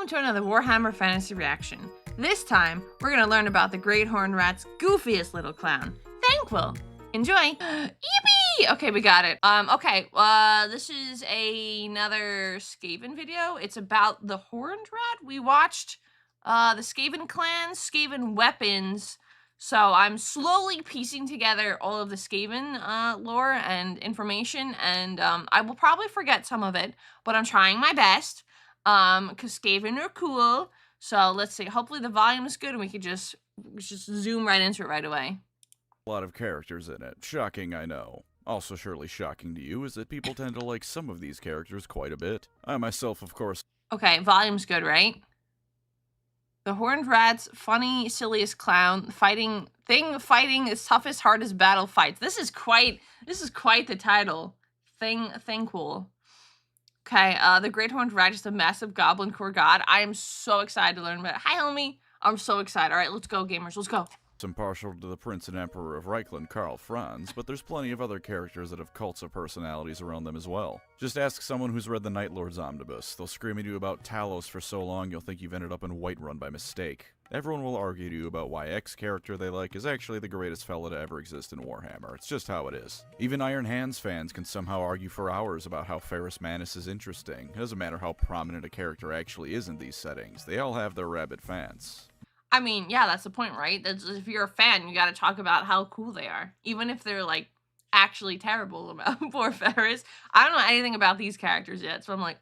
Welcome to another Warhammer Fantasy Reaction. This time, we're gonna learn about the Great Horned Rat's goofiest little clown, Thanquol. Enjoy! Yippee! Okay, we got it. This is another Skaven video. It's about the Horned Rat. We watched the Skaven clans, Skaven weapons. So I'm slowly piecing together all of the Skaven lore and information, and I will probably forget some of it, but I'm trying my best. Because Skaven are cool. So let's see. Hopefully the volume is good and we could just zoom right into it right away. A lot of characters in it. Shocking, I know. Also surely shocking to you is that people tend to like some of these characters quite a bit. I myself, of course. Okay, volume's good, right? The Horned Rat's Funny-Silliest clown fighting its toughest, hardest battle fights. This is quite the title. Thanquol. Okay, the Great Horned Rat is a massive goblin core god. I am so excited to learn about it. Hi, homie. I'm so excited. All right, let's go, gamers. Let's go. I'm partial to the Prince and Emperor of Reichland, Karl Franz, but there's plenty of other characters that have cults of personalities around them as well. Just ask someone who's read the Night Lord's Omnibus. They'll scream at you about Talos for so long you'll think you've ended up in Whiterun by mistake. Everyone will argue to you about why X character they like is actually the greatest fella to ever exist in Warhammer. It's just how it is. Even Iron Hands fans can somehow argue for hours about how Ferrus Manus is interesting. It doesn't matter how prominent a character actually is in these settings. They all have their rabid fans. I mean, yeah, that's the point, right? If you're a fan, you gotta talk about how cool they are. Even if they're, like, actually terrible about poor Ferrus. I don't know anything about these characters yet, so I'm like,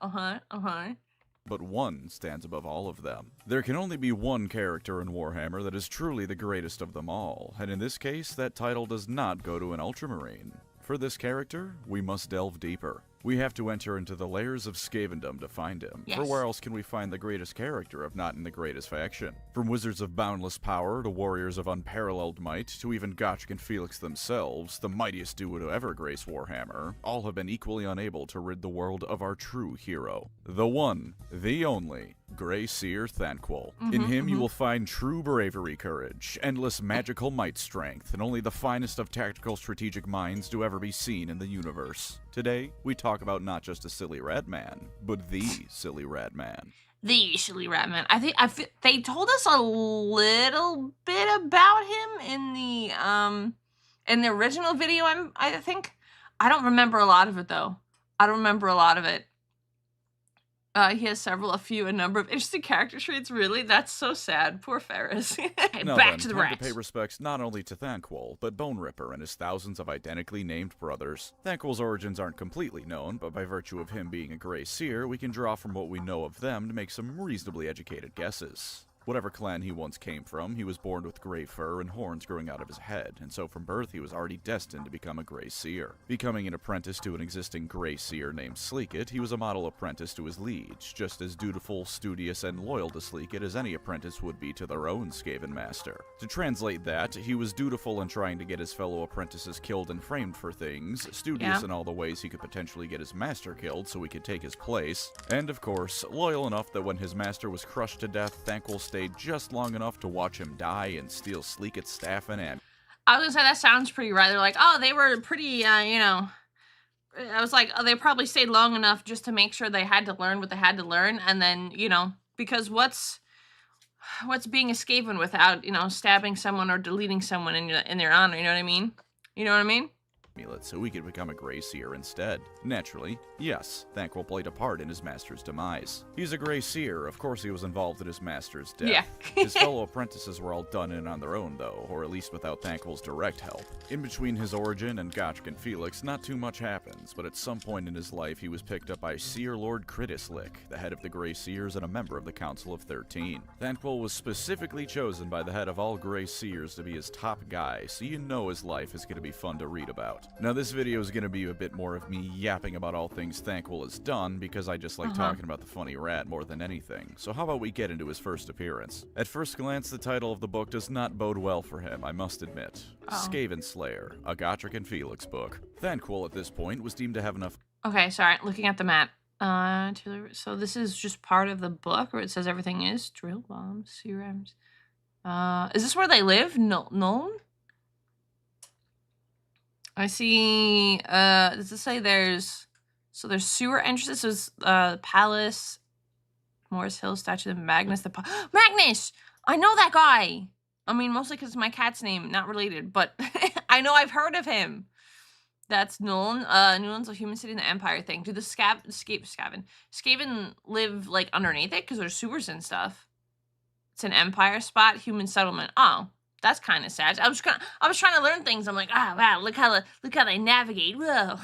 But one stands above all of them. There can only be one character in Warhammer that is truly the greatest of them all, and in this case, that title does not go to an Ultramarine. For this character, we must delve deeper. We have to enter into the layers of Skavendom to find him. Yes. For where else can we find the greatest character if not in the greatest faction? From wizards of boundless power to warriors of unparalleled might to even Gotrek and Felix themselves, the mightiest duo to ever grace Warhammer, all have been equally unable to rid the world of our true hero. The one, the only, Grey Seer Thanquol. In him you will find true bravery courage, endless magical might strength, and only the finest of tactical strategic minds to ever be seen in the universe. Today, we talk about not just a silly rat man, but the silly rat man. The silly rat man. I think they told us a little bit about him in the original video. I think I don't remember a lot of it though. I don't remember a lot of it. He has a number of interesting character traits. Really, that's so sad. Poor Ferrus. Back to the rats. To pay respects not only to Thanquol, but Boneripper and his thousands of identically named brothers. Thanquol's origins aren't completely known, but by virtue of him being a Grey Seer, we can draw from what we know of them to make some reasonably educated guesses. Whatever clan he once came from, he was born with grey fur and horns growing out of his head, and so from birth he was already destined to become a Grey Seer. Becoming an apprentice to an existing Grey Seer named Sleekit, he was a model apprentice to his liege, just as dutiful, studious, and loyal to Sleekit as any apprentice would be to their own Skaven master. To translate that, he was dutiful in trying to get his fellow apprentices killed and framed for things, studious in all the ways he could potentially get his master killed so he could take his place, and of course, loyal enough that when his master was crushed to death, Thanquol stayed just long enough to watch him die and steal Sleekit's staff and amp. I was gonna say, that sounds pretty right. They're like, oh, they were pretty, I was like, oh, they probably stayed long enough just to make sure they had to learn what they had to learn, and then, because what's being a Skaven without, stabbing someone or deleting someone in their honor, you know what I mean? You know what I mean? So he could become a Grey Seer instead. Naturally, yes, Thanquol played a part in his master's demise. He's a Grey Seer, of course he was involved in his master's death. Yeah. His fellow apprentices were all done in on their own though, or at least without Thanquol's direct help. In between his origin and Gotrek and Felix, not too much happens, but at some point in his life he was picked up by Seer Lord Kritislik, the head of the Grey Seers and a member of the Council of 13. Thanquol was specifically chosen by the head of all Grey Seers to be his top guy, so you know his life is going to be fun to read about. Now this video is going to be a bit more of me yapping about all things Thanquol has done, because I just like talking about the funny rat more than anything. So how about we get into his first appearance? At first glance, the title of the book does not bode well for him, I must admit. Skaven Slayer, a Gotrek and Felix book. Thanquol at this point was deemed to have enough... Okay, sorry, looking at the map. So this is just part of the book, where it says everything is? Drill bombs, serums. Is this where they live? Nuln? I see, does this say there's sewer entrances? There's, palace, Morris Hill statue of Magnus the Magnus! I know that guy! I mean, mostly because it's my cat's name, not related, but I know I've heard of him. That's Nuln. Nuln's a human city in the Empire thing. Do the Skaven live, like, underneath it? Because there's sewers and stuff. It's an Empire spot, human settlement. Oh, that's kind of sad. I was trying to learn things. I'm like, oh, wow, look how they navigate. Whoa.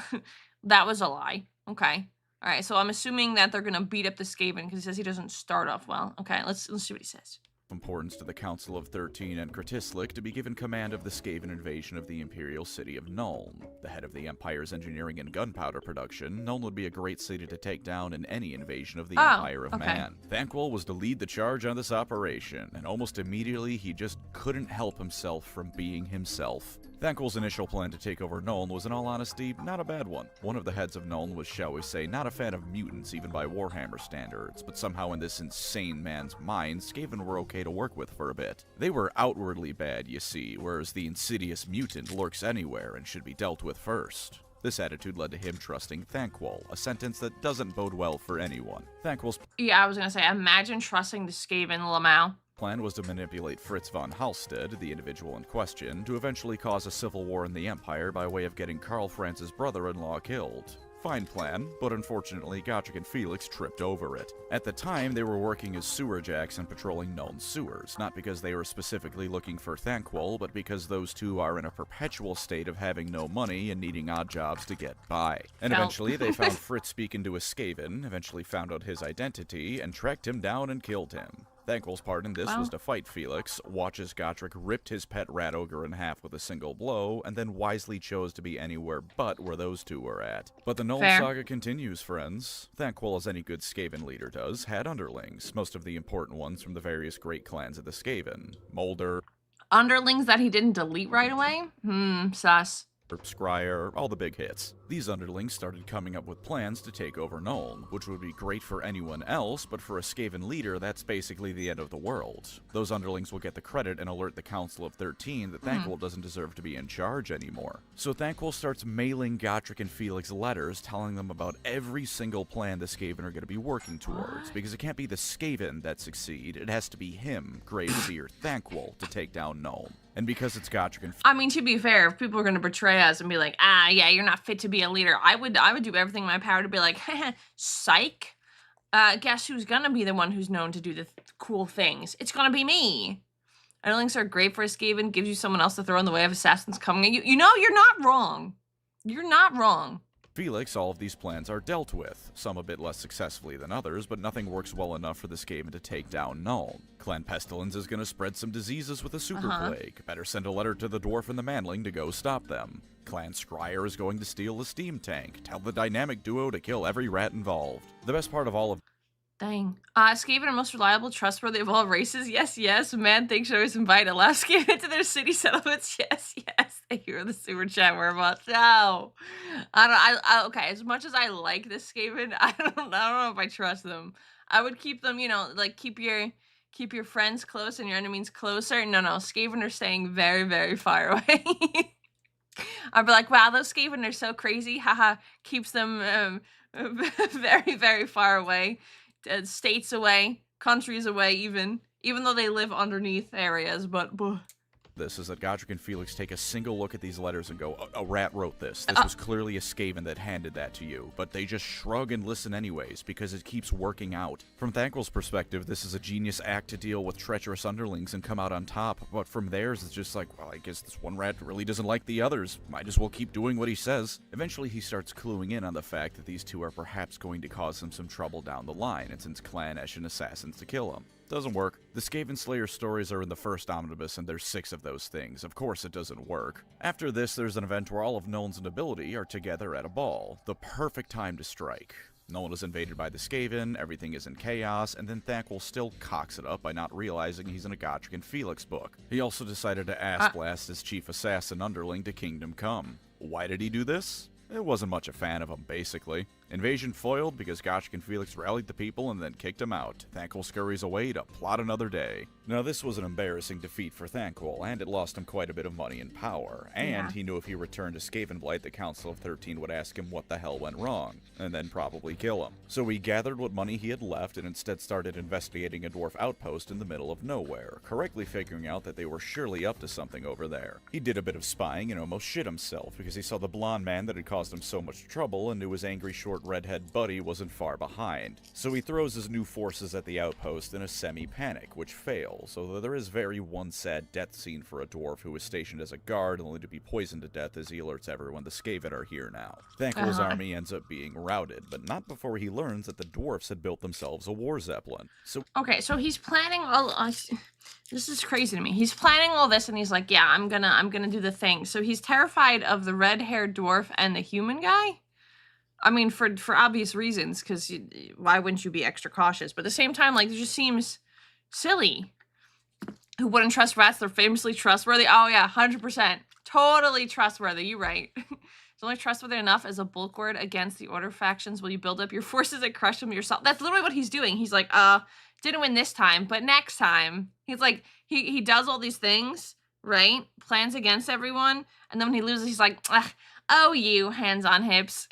That was a lie. Okay. All right, so I'm assuming that they're going to beat up the Skaven because he says he doesn't start off well. Okay, let's see what he says. Importance to the Council of 13 and Kratislik to be given command of the Skaven invasion of the imperial city of Nuln. The head of the Empire's engineering and gunpowder production, Nuln would be a great city to take down in any invasion of the Empire of Man. Thanquol was to lead the charge on this operation, and almost immediately he just couldn't help himself from being himself. Thanquol's initial plan to take over Nuln was, in all honesty, not a bad one. One of the heads of Nuln was, shall we say, not a fan of mutants even by Warhammer standards, but somehow in this insane man's mind, Skaven were okay to work with for a bit. They were outwardly bad, you see, whereas the insidious mutant lurks anywhere and should be dealt with first. This attitude led to him trusting Thanquol, a sentence that doesn't bode well for anyone. Thanquol's I was gonna say, imagine trusting the Skaven Lamau. Plan was to manipulate Fritz von Halstead, the individual in question, to eventually cause a civil war in the Empire by way of getting Karl Franz's brother-in-law killed. Fine plan, but unfortunately Gotrek and Felix tripped over it. At the time, they were working as sewer jacks and patrolling Nuln's sewers, not because they were specifically looking for Thanquol, but because those two are in a perpetual state of having no money and needing odd jobs to get by. And eventually they found Fritz speaking to a Skaven, eventually found out his identity, and tracked him down and killed him. Thanquol's part in this was to fight Felix, watch as Gotrek ripped his pet rat ogre in half with a single blow, and then wisely chose to be anywhere but where those two were at. But the Nuln saga continues, friends. Thanquol, as any good Skaven leader does, had underlings, most of the important ones from the various great clans of the Skaven. Molder. Underlings that he didn't delete right away? Sus. Scryer, all the big hits. These underlings started coming up with plans to take over Nuln, which would be great for anyone else, but for a Skaven leader, that's basically the end of the world. Those underlings will get the credit and alert the Council of 13 that Thanquol doesn't deserve to be in charge anymore. So Thanquol starts mailing Gotrek and Felix letters telling them about every single plan the Skaven are going to be working towards, because it can't be the Skaven that succeed, it has to be him, Grave Seer Thanquol, to take down Nuln. And because it's Gotrek and I mean, to be fair, if people are going to betray us and be like, yeah, you're not fit to be a leader, I would do everything in my power to be like, psych. Guess who's going to be the one who's known to do the cool things? It's going to be me. Underlings are great for a Skaven, gives you someone else to throw in the way of assassins coming at you. You know, you're not wrong. You're not wrong. Felix, all of these plans are dealt with, some a bit less successfully than others, but nothing works well enough for the Skaven to take down Nuln. Clan Pestilence is going to spread some diseases with a super plague. Better send a letter to the dwarf and the manling to go stop them. Clan Scryer is going to steal the steam tank. Tell the dynamic duo to kill every rat involved. The best part of all of Dang. Skaven are most reliable, trustworthy of all races. Yes. Man thinks should always invite allow Skaven into their city settlements. Yes. Thank you for the super chat, Whereabouts. No. Okay, as much as I like this Skaven, I don't know if I trust them. I would keep them, like keep your friends close and your enemies closer. No, Skaven are staying very, very far away. I'd be like, wow, those Skaven are so crazy. Haha, keeps them very, very far away. States away, countries away even though they live underneath areas, but this is that Gotrek and Felix take a single look at these letters and go, a rat wrote this. This was clearly a Skaven that handed that to you. But they just shrug and listen anyways, because it keeps working out. From Thanquol's perspective, this is a genius act to deal with treacherous underlings and come out on top. But from theirs, it's just like, well, I guess this one rat really doesn't like the others. Might as well keep doing what he says. Eventually, he starts cluing in on the fact that these two are perhaps going to cause him some trouble down the line, and sends Slaaneshi and assassins to kill him. Doesn't work. The Skaven Slayer stories are in the first omnibus, and there's 6 of those things. Of course it doesn't work. After this, there's an event where all of Nuln's nobility are together at a ball. The perfect time to strike. Nuln is invaded by the Skaven, everything is in chaos, and then Thanquol still cocks it up by not realizing he's in a Gotrek and Felix book. He also decided to ass blast his chief assassin Underling to Kingdom Come. Why did he do this? It wasn't much a fan of him, basically. Invasion foiled because Gotrek and Felix rallied the people and then kicked him out. Thanquol scurries away to plot another day. Now this was an embarrassing defeat for Thanquol, and it lost him quite a bit of money and power. And he knew if he returned to Skavenblight, the Council of 13 would ask him what the hell went wrong, and then probably kill him. So he gathered what money he had left and instead started investigating a dwarf outpost in the middle of nowhere, correctly figuring out that they were surely up to something over there. He did a bit of spying and almost shit himself because he saw the blonde man that had caused him so much trouble and knew his angry short redhead buddy wasn't far behind. So he throws his new forces at the outpost in a semi-panic, which fails, although there is very one sad death scene for a dwarf who was stationed as a guard only to be poisoned to death as he alerts everyone the Skaven are here now. Thanquol's army ends up being routed, but not before he learns that the dwarfs had built themselves a war zeppelin. So okay, so he's planning all. This is crazy to me. He's planning all this, and he's like, "Yeah, I'm gonna do the thing." So he's terrified of the red-haired dwarf and the human guy. I mean, for obvious reasons, because why wouldn't you be extra cautious? But at the same time, like, it just seems silly. Who wouldn't trust rats? They're famously trustworthy. Oh yeah, 100%, totally trustworthy. You're right. It's only trustworthy enough as a bulwark against the Order factions. Will you build up your forces and crush them yourself? That's literally what he's doing. He's like, didn't win this time, but next time. He's like, he does all these things, right? Plans against everyone, and then when he loses, he's like, oh, you, hands on hips.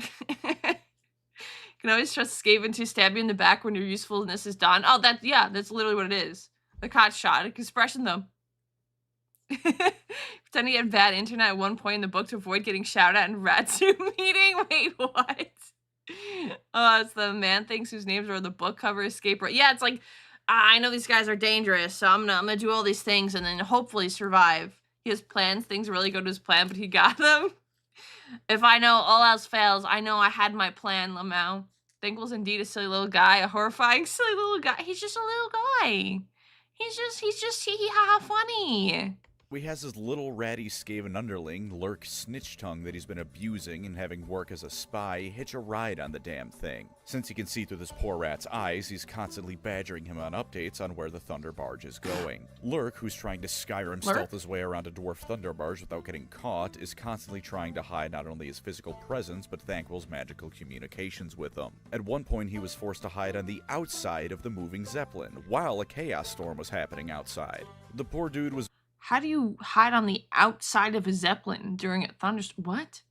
Can always trust Skaven to stab you in the back when your usefulness is done. Oh, that's literally what it is. The caught shot, expression though. Pretending he had bad internet at one point in the book to avoid getting shouted at in Ratsu meeting. Wait, what? Oh, it's the man things whose names are on the book cover. Escape. Yeah, it's like, I know these guys are dangerous, so I'm gonna do all these things and then hopefully survive. He has plans. Things really go to his plan, but he got them. If I know all else fails, I know I had my plan, Lamau. Thanquol's indeed a silly little guy, a horrifying silly little guy. He's just a little guy. He's just hee hee ha ha funny. he has his little ratty Skaven underling, Lurk Snitchtongue, that he's been abusing and having work as a spy, hitch a ride on the damn thing. Since he can see through this poor rat's eyes, he's constantly badgering him on updates on where the Thunderbarge is going. Lurk, who's trying to Skyrim stealth his way around a dwarf Thunderbarge without getting caught, is constantly trying to hide not only his physical presence, but Thanquol's magical communications with him. At one point, he was forced to hide on the outside of the moving Zeppelin, while a chaos storm was happening outside. The poor dude was— How do you hide on the outside of a Zeppelin during a thunderstorm? What?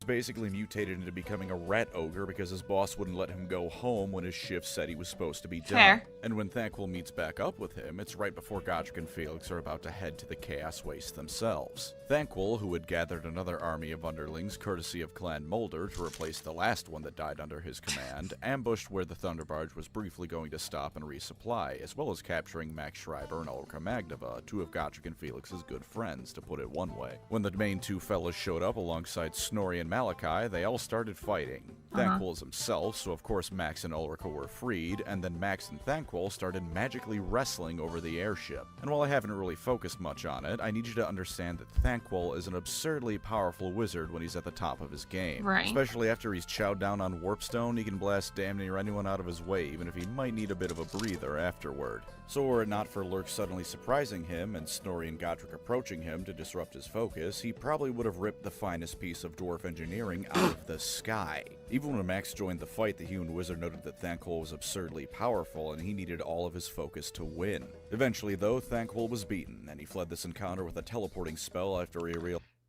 basically mutated into becoming a rat ogre because his boss wouldn't let him go home when his shift said he was supposed to be done. Fair. And when Thanquol meets back up with him, it's right before Gotrek and Felix are about to head to the Chaos Waste themselves. Thanquol, who had gathered another army of underlings courtesy of Clan Molder to replace the last one that died under his command, ambushed where the Thunderbarge was briefly going to stop and resupply, as well as capturing Max Schreiber and Ulrika Magneva, two of Gotrek and Felix's good friends, to put it one way. When the main two fellas showed up alongside Snorri and Malachi, they all started fighting. Thanquol is himself, so of course Max and Ulrika were freed, and then Max and Thanquol started magically wrestling over the airship. And while I haven't really focused much on it, I need you to understand that Thanquol is an absurdly powerful wizard when he's at the top of his game. Right. Especially after he's chowed down on Warpstone, he can blast damn near anyone out of his way, even if he might need a bit of a breather afterward. So were it not for Lurk suddenly surprising him and Snorri and Gotrek approaching him to disrupt his focus, he probably would have ripped the finest piece of dwarf engineering out of the sky. Even when Max joined the fight, the human wizard noted that Thanquol was absurdly powerful and he needed all of his focus to win. Eventually, though, Thanquol was beaten, and he fled this encounter with a teleporting spell after he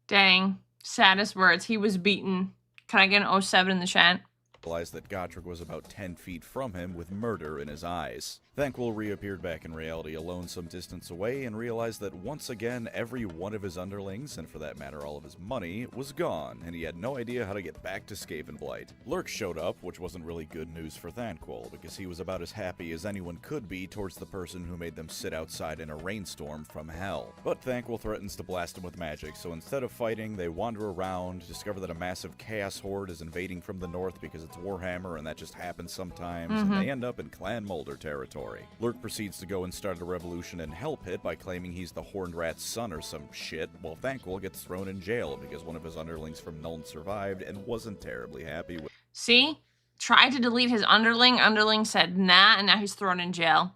Dang. Saddest words. He was beaten. Can I get an 07 in the chat? realized that Gotrek was about 10 feet from him with murder in his eyes. Thanquol reappeared back in reality alone some distance away and realized that once again every one of his underlings, and for that matter all of his money, was gone, and he had no idea how to get back to Skavenblight. Lurk showed up, which wasn't really good news for Thanquol, because he was about as happy as anyone could be towards the person who made them sit outside in a rainstorm from hell. But Thanquol threatens to blast him with magic, so instead of fighting, they wander around, discover that a massive chaos horde is invading from the north because it's Warhammer and that just happens sometimes, and they end up in Clan Molder territory. Lurk proceeds to go and start a revolution in Hell Pit by claiming he's the Horned Rat's son or some shit, while Thanquol gets thrown in jail because one of his underlings from Nuln survived and wasn't terribly happy with— See? Tried to delete his underling. Underling said nah, and now he's thrown in jail.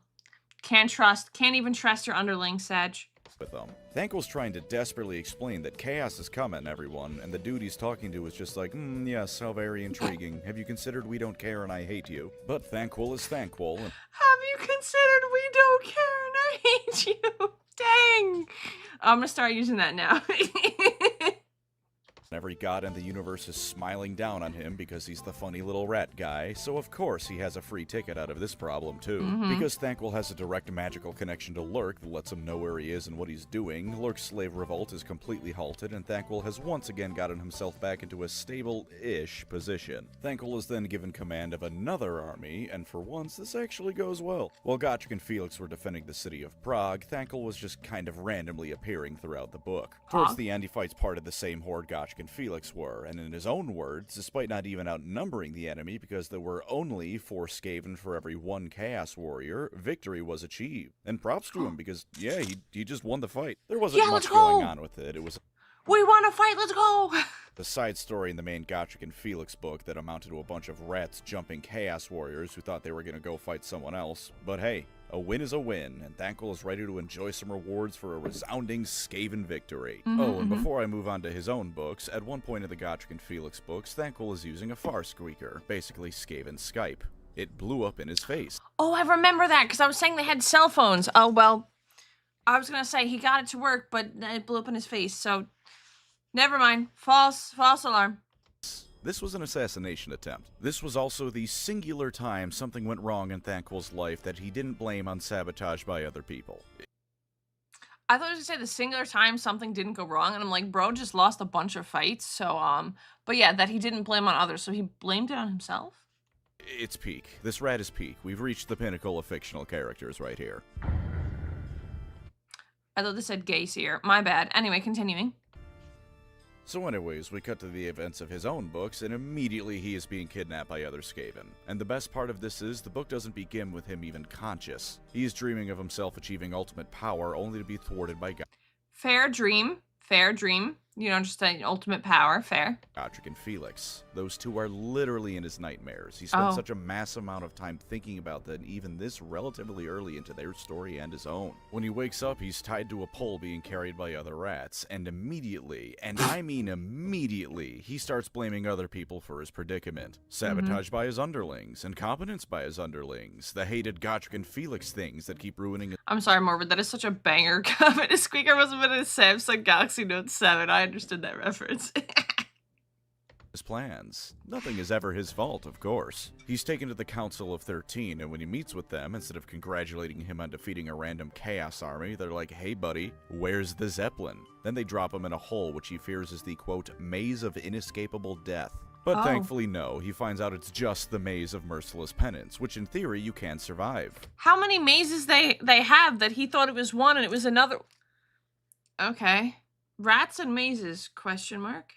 Can't even trust your underling, Sag. with them. Thanquol's trying to desperately explain that chaos is coming, everyone, and the dude he's talking to is just like, yes, how very intriguing. Have you considered we don't care and I hate you? But Thanquol is Thanquol. Have you considered we don't care and I hate you? Dang. I'm gonna start using that now. Every god in the universe is smiling down on him because he's the funny little rat guy, so of course he has a free ticket out of this problem too. Because Thanquol has a direct magical connection to Lurk that lets him know where he is and what he's doing, Lurk's slave revolt is completely halted, and Thanquol has once again gotten himself back into a stable-ish position. Thanquol is then given command of another army, and for once this actually goes well. While Gotrek and Felix were defending the city of Prague, Thanquol was just kind of randomly appearing throughout the book. Towards the end he fights part of the same horde Gotrek and Felix were, and in his own words, despite not even outnumbering the enemy because there were only 4 Skaven for every 1 Chaos Warrior, victory was achieved. And props to him because, yeah, he just won the fight. There wasn't much going on with it. It was... We want to fight, let's go! The side story in the main Gotrek and Felix book that amounted to a bunch of rats jumping Chaos Warriors who thought they were going to go fight someone else. But hey, a win is a win, and Thanquol is ready to enjoy some rewards for a resounding Skaven victory. And before I move on to his own books, at one point in the Gotrek and Felix books, Thanquol is using a far squeaker, basically Skaven Skype. It blew up in his face. Oh, I remember that, because I was saying they had cell phones. Oh, well, I was going to say he got it to work, but it blew up in his face, so never mind. False alarm. This was an assassination attempt. This was also the singular time something went wrong in Thanquol's life that he didn't blame on sabotage by other people. I thought you were gonna say the singular time something didn't go wrong, and I'm like, bro just lost a bunch of fights, so, but yeah, that he didn't blame on others, so he blamed it on himself? It's peak. This rat is peak. We've reached the pinnacle of fictional characters right here. I thought this said gay seer. My bad. Anyway, continuing. So anyways, we cut to the events of his own books, and immediately he is being kidnapped by other Skaven. And the best part of this is, the book doesn't begin with him even conscious. He is dreaming of himself achieving ultimate power, only to be thwarted by Fair dream. Fair dream. You know, just an ultimate power. Fair. Gotrek and Felix. Those two are literally in his nightmares. He spent such a massive amount of time thinking about that, even this relatively early into their story and his own. When he wakes up, he's tied to a pole being carried by other rats, and immediately, and I mean immediately, he starts blaming other people for his predicament. Sabotage by his underlings, incompetence by his underlings, the hated Gotrek and Felix things that keep ruining his... I'm sorry, Morbid, that is such a banger comment. A squeaker must have been a Samsung Galaxy Note 7. I understood that reference. His plans. Nothing is ever his fault, of course. He's taken to the Council of 13, and when he meets with them, instead of congratulating him on defeating a random Chaos army, they're like, hey buddy, where's the Zeppelin? Then they drop him in a hole which he fears is the, quote, maze of inescapable death. But thankfully no, he finds out it's just the maze of merciless penance, which in theory you can survive. How many mazes they have that he thought it was one and it was another? Okay. Rats and mazes, question mark?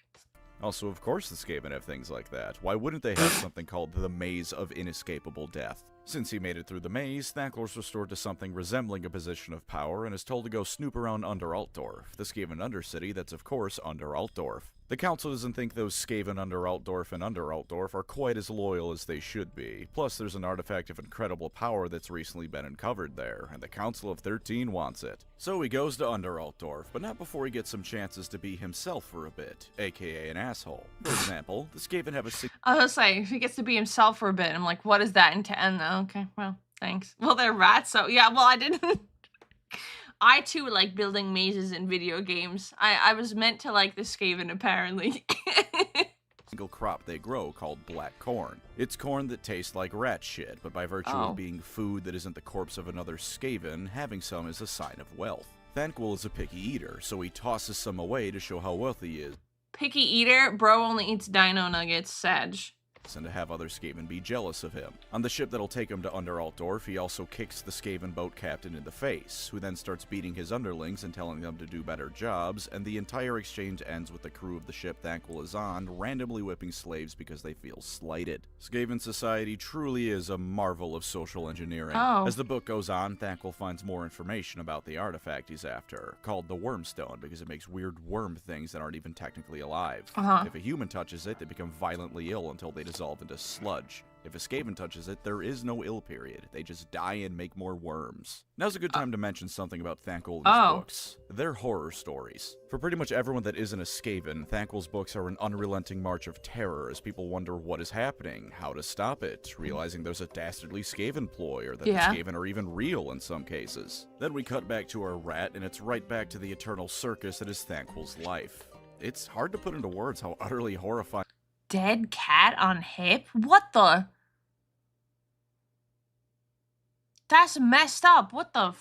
Also, of course the Skaven have things like that. Why wouldn't they have something called the Maze of Inescapable Death? Since he made it through the maze, Thanquol's restored to something resembling a position of power and is told to go snoop around Under-Altdorf, the Skaven Undercity that's of course Under-Altdorf. The Council doesn't think those Skaven Under-Altdorf and Under-Altdorf are quite as loyal as they should be. Plus, there's an artifact of incredible power that's recently been uncovered there, and the Council of 13 wants it. So he goes to Under-Altdorf, but not before he gets some chances to be himself for a bit, aka an asshole. For example, the Skaven have a... I was saying, if he gets to be himself for a bit, I'm like, what is that intend? Okay, well, thanks. Well, they're rats, so yeah, well, I didn't... I too like building mazes in video games. I was meant to like the Skaven, apparently. Single crop they grow called black corn. It's corn that tastes like rat shit, but by virtue of being food that isn't the corpse of another Skaven, having some is a sign of wealth. Thanquol is a picky eater, so he tosses some away to show how wealthy he is. Picky eater? Bro only eats dino nuggets, Sag. And to have other Skaven be jealous of him. On the ship that'll take him to Under-Altdorf, he also kicks the Skaven boat captain in the face, who then starts beating his underlings and telling them to do better jobs, and the entire exchange ends with the crew of the ship Thanquol is on randomly whipping slaves because they feel slighted. Skaven society truly is a marvel of social engineering. As the book goes on, Thanquol finds more information about the artifact he's after, called the Wormstone, because it makes weird worm things that aren't even technically alive. If a human touches it, they become violently ill until they dissolve into sludge. If a Skaven touches it, there is no ill period. They just die and make more worms. Now's a good time to mention something about Thanquol and his books. They're horror stories. For pretty much everyone that isn't a Skaven, Thanquol's books are an unrelenting march of terror as people wonder what is happening, how to stop it, realizing there's a dastardly Skaven ploy, or that the Skaven are even real in some cases. Then we cut back to our rat, and it's right back to the eternal circus that is Thanquol's life. It's hard to put into words how utterly horrifying. Dead cat on hip? What the? That's messed up. What the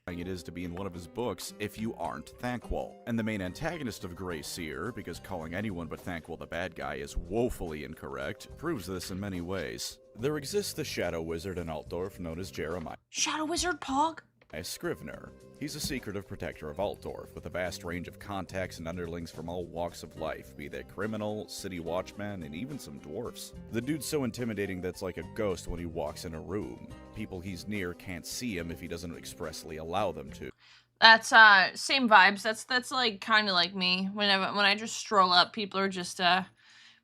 it is to be in one of his books if you aren't Thanquol. And the main antagonist of Grey Seer, because calling anyone but Thanquol the bad guy is woefully incorrect, proves this in many ways. There exists the Shadow Wizard in Altdorf known as Jeremiah. Shadow Wizard, Pog? Scrivener. He's a secretive protector of Altdorf, with a vast range of contacts and underlings from all walks of life, be they criminal, city watchmen, and even some dwarfs. The dude's so intimidating that's like a ghost when he walks in a room. People he's near can't see him if he doesn't expressly allow them to. That's same vibes. That's like kind of like me. When I just stroll up, people are just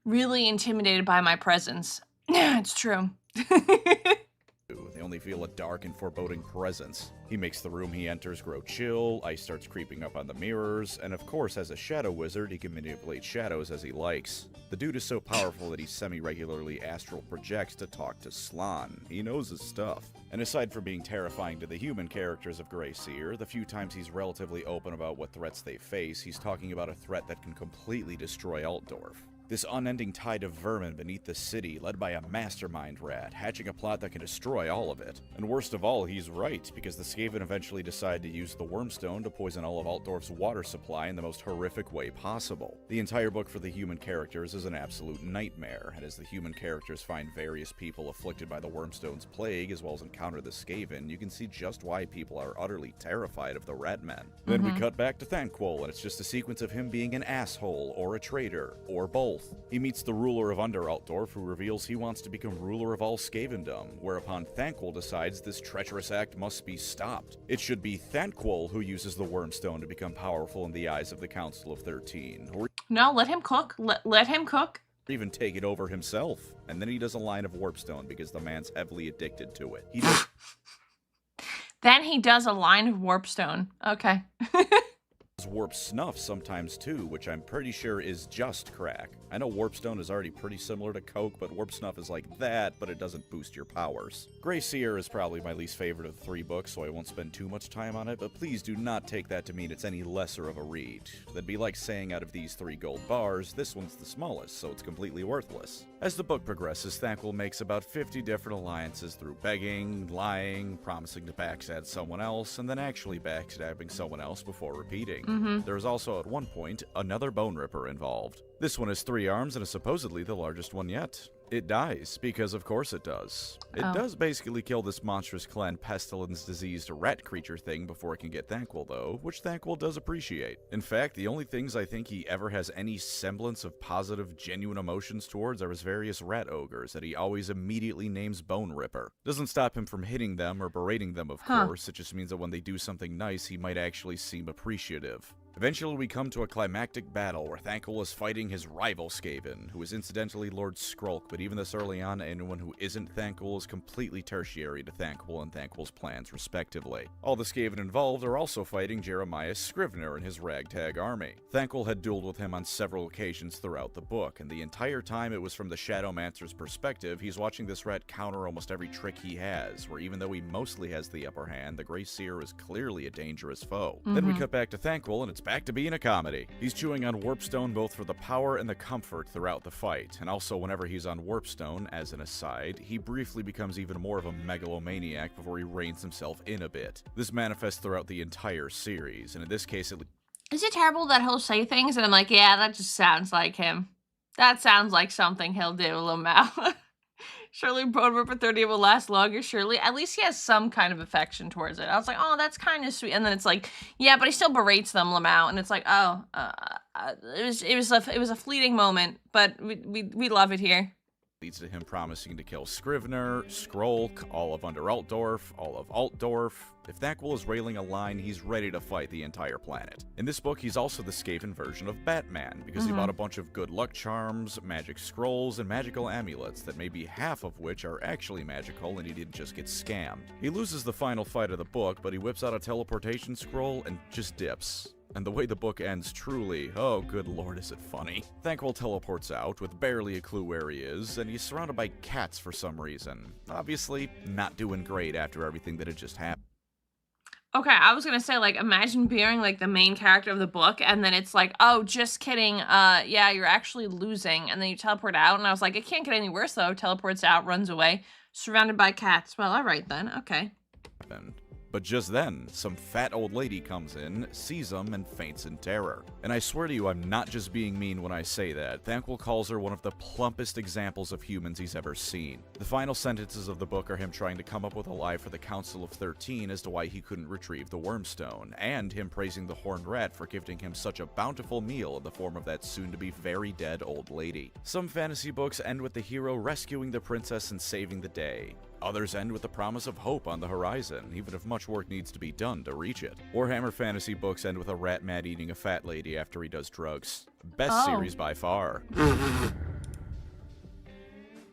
really intimidated by my presence. It's true. They only feel a dark and foreboding presence. He makes the room he enters grow chill, ice starts creeping up on the mirrors, and of course as a shadow wizard he can manipulate shadows as he likes. The dude is so powerful that he semi-regularly astral projects to talk to Slaaneshi. He knows his stuff. And aside from being terrifying to the human characters of Grey Seer, the few times he's relatively open about what threats they face, he's talking about a threat that can completely destroy Altdorf. This unending tide of vermin beneath the city, led by a mastermind rat, hatching a plot that can destroy all of it. And worst of all, he's right, because the Skaven eventually decide to use the Wormstone to poison all of Altdorf's water supply in the most horrific way possible. The entire book for the human characters is an absolute nightmare, and as the human characters find various people afflicted by the Wormstone's plague, as well as encounter the Skaven, you can see just why people are utterly terrified of the Ratmen. Then we cut back to Thanquol, and it's just a sequence of him being an asshole, or a traitor, or both. He meets the ruler of Under-Altdorf, who reveals he wants to become ruler of all Skavendom, whereupon Thanquol decides this treacherous act must be stopped. It should be Thanquol who uses the Wormstone to become powerful in the eyes of the Council of 13. Or no, let him cook. Let him cook. Even take it over himself. And then he does a line of Warpstone because the man's heavily addicted to it. Then he does a line of Warpstone. Okay. Warp snuff sometimes too, which I'm pretty sure is just crack. I know Warpstone is already pretty similar to Coke, but Warp snuff is like that, but it doesn't boost your powers. Grey Seer is probably my least favorite of the 3 books, so I won't spend too much time on it, but please do not take that to mean it's any lesser of a read. That'd be like saying out of these 3 gold bars, this one's the smallest, so it's completely worthless. As the book progresses, Thanquol makes about 50 different alliances through begging, lying, promising to backstab someone else, and then actually backstabbing someone else before repeating. There's also, at one point, another Boneripper involved. This one has 3 arms and is supposedly the largest one yet. It dies, because of course it does. It does basically kill this monstrous clan pestilence diseased rat creature thing before it can get Thanquol though, which Thanquol does appreciate. In fact, the only things I think he ever has any semblance of positive, genuine emotions towards are his various rat ogres that he always immediately names Boneripper. Doesn't stop him from hitting them or berating them, of course, it just means that when they do something nice, he might actually seem appreciative. Eventually we come to a climactic battle where Thanquol is fighting his rival Skaven, who is incidentally Lord Skrulk, but even this early on, anyone who isn't Thanquol is completely tertiary to Thanquol and Thanquol's plans, respectively. All the Skaven involved are also fighting Jeremiah Scrivener and his ragtag army. Thanquol had dueled with him on several occasions throughout the book, and the entire time it was from the Shadowmancer's perspective, he's watching this rat counter almost every trick he has, where even though he mostly has the upper hand, the Grey Seer is clearly a dangerous foe. Then we cut back to Thanquol, and it's back to being a comedy. He's chewing on Warpstone both for the power and the comfort throughout the fight, and also whenever he's on Warpstone, as an aside, he briefly becomes even more of a megalomaniac before he reins himself in a bit. This manifests throughout the entire series, and in this case Is it terrible that he'll say things and I'm like, yeah, that just sounds like him. That sounds like something he'll do, Lamau. Surely Boneripper 30 will last longer, surely. At least he has some kind of affection towards it. I was like, oh, that's kind of sweet. And then it's like, yeah, but he still berates them, Lamau. And it's like, oh, it was a fleeting moment, but we love it here. leads to him promising to kill Scrivener, Skrolk, all of Under-Altdorf, all of Altdorf. If Thanquol is railing a line, he's ready to fight the entire planet. In this book, he's also the Skaven version of Batman, because he bought a bunch of good luck charms, magic scrolls, and magical amulets that maybe half of which are actually magical and he didn't just get scammed. He loses the final fight of the book, but he whips out a teleportation scroll and just dips. And the way the book ends truly, oh good lord is it funny. Thanquol teleports out with barely a clue where he is, and he's surrounded by cats for some reason. Obviously, not doing great after everything that had just happened. Okay, I was gonna say, like, imagine being, like, the main character of the book, and then it's like, oh, just kidding, yeah, you're actually losing, and then you teleport out, and I was like, it can't get any worse, though. Teleports out, runs away, surrounded by cats. Well, alright then, okay. But just then, some fat old lady comes in, sees him, and faints in terror. And I swear to you, I'm not just being mean when I say that. Thanquol calls her one of the plumpest examples of humans he's ever seen. The final sentences of the book are him trying to come up with a lie for the Council of 13 as to why he couldn't retrieve the Wormstone, and him praising the Horned Rat for gifting him such a bountiful meal in the form of that soon-to-be very dead old lady. Some fantasy books end with the hero rescuing the princess and saving the day. Others end with the promise of hope on the horizon, even if much work needs to be done to reach it. Warhammer fantasy books end with a rat mad eating a fat lady after he does drugs. Best series by far.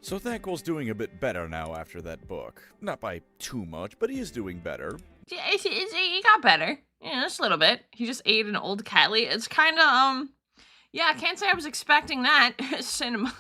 So Thanquol's doing a bit better now after that book. Not by too much, but he is doing better. Yeah, he got better. Yeah, just a little bit. He just ate an old cat lady. It's kind of, yeah, I can't say I was expecting that. Cinema.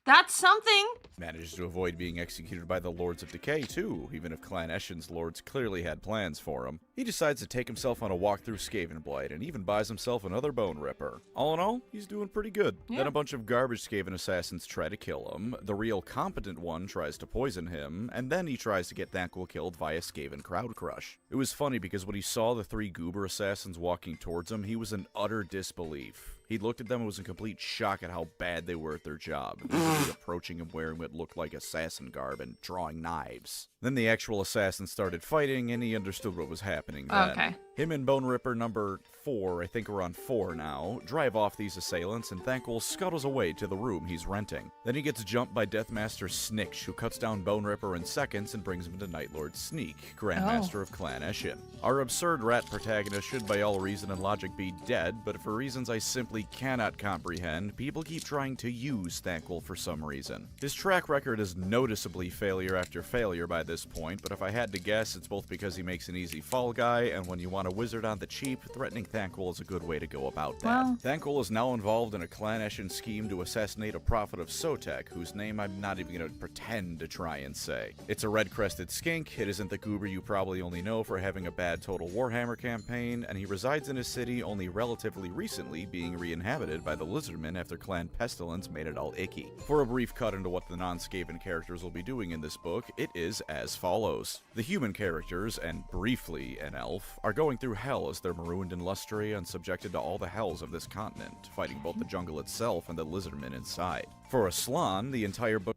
That's something. Manages to avoid being executed by the Lords of Decay, too, even if Clan Eshin's lords clearly had plans for him. He decides to take himself on a walk through Skavenblight and even buys himself another Boneripper. All in all, he's doing pretty good. Yeah. Then a bunch of garbage Skaven assassins try to kill him, the real competent one tries to poison him, and then he tries to get Thanquol killed via Skaven Crowd Crush. It was funny because when he saw the 3 goober assassins walking towards him, he was in utter disbelief. He looked at them and was in complete shock at how bad they were at their job, immediately approaching him wearing what looked like assassin garb and drawing knives. Then the actual assassins started fighting, and he understood what was happening then. Okay. Him and Boneripper number 4, I think we're on 4 now, drive off these assailants, and Thanquol scuttles away to the room he's renting. Then he gets jumped by Deathmaster Sniksh, who cuts down Boneripper in seconds and brings him to Nightlord Sneak, Grandmaster of Clan Eshin. Our absurd rat protagonist should by all reason and logic be dead, but for reasons I simply cannot comprehend, people keep trying to use Thanquol for some reason. His track record is noticeably failure after failure by this point, but if I had to guess, it's both because he makes an easy fall guy, and when you want a wizard on the cheap, threatening Thanquol is a good way to go about that. Well. Thanquol is now involved in a Clan Eshin scheme to assassinate a prophet of Sotek, whose name I'm not even going to pretend to try and say. It's a red-crested skink, it isn't the goober you probably only know for having a bad Total Warhammer campaign, and he resides in a city only relatively recently being re-inhabited by the Lizardmen after Clan Pestilence made it all icky. For a brief cut into what the non-Skaven characters will be doing in this book, it is as follows. The human characters, and briefly an elf, are going through hell as they're marooned in Lustria and subjected to all the hells of this continent, fighting both the jungle itself and the lizardmen inside. For a Slann, the entire book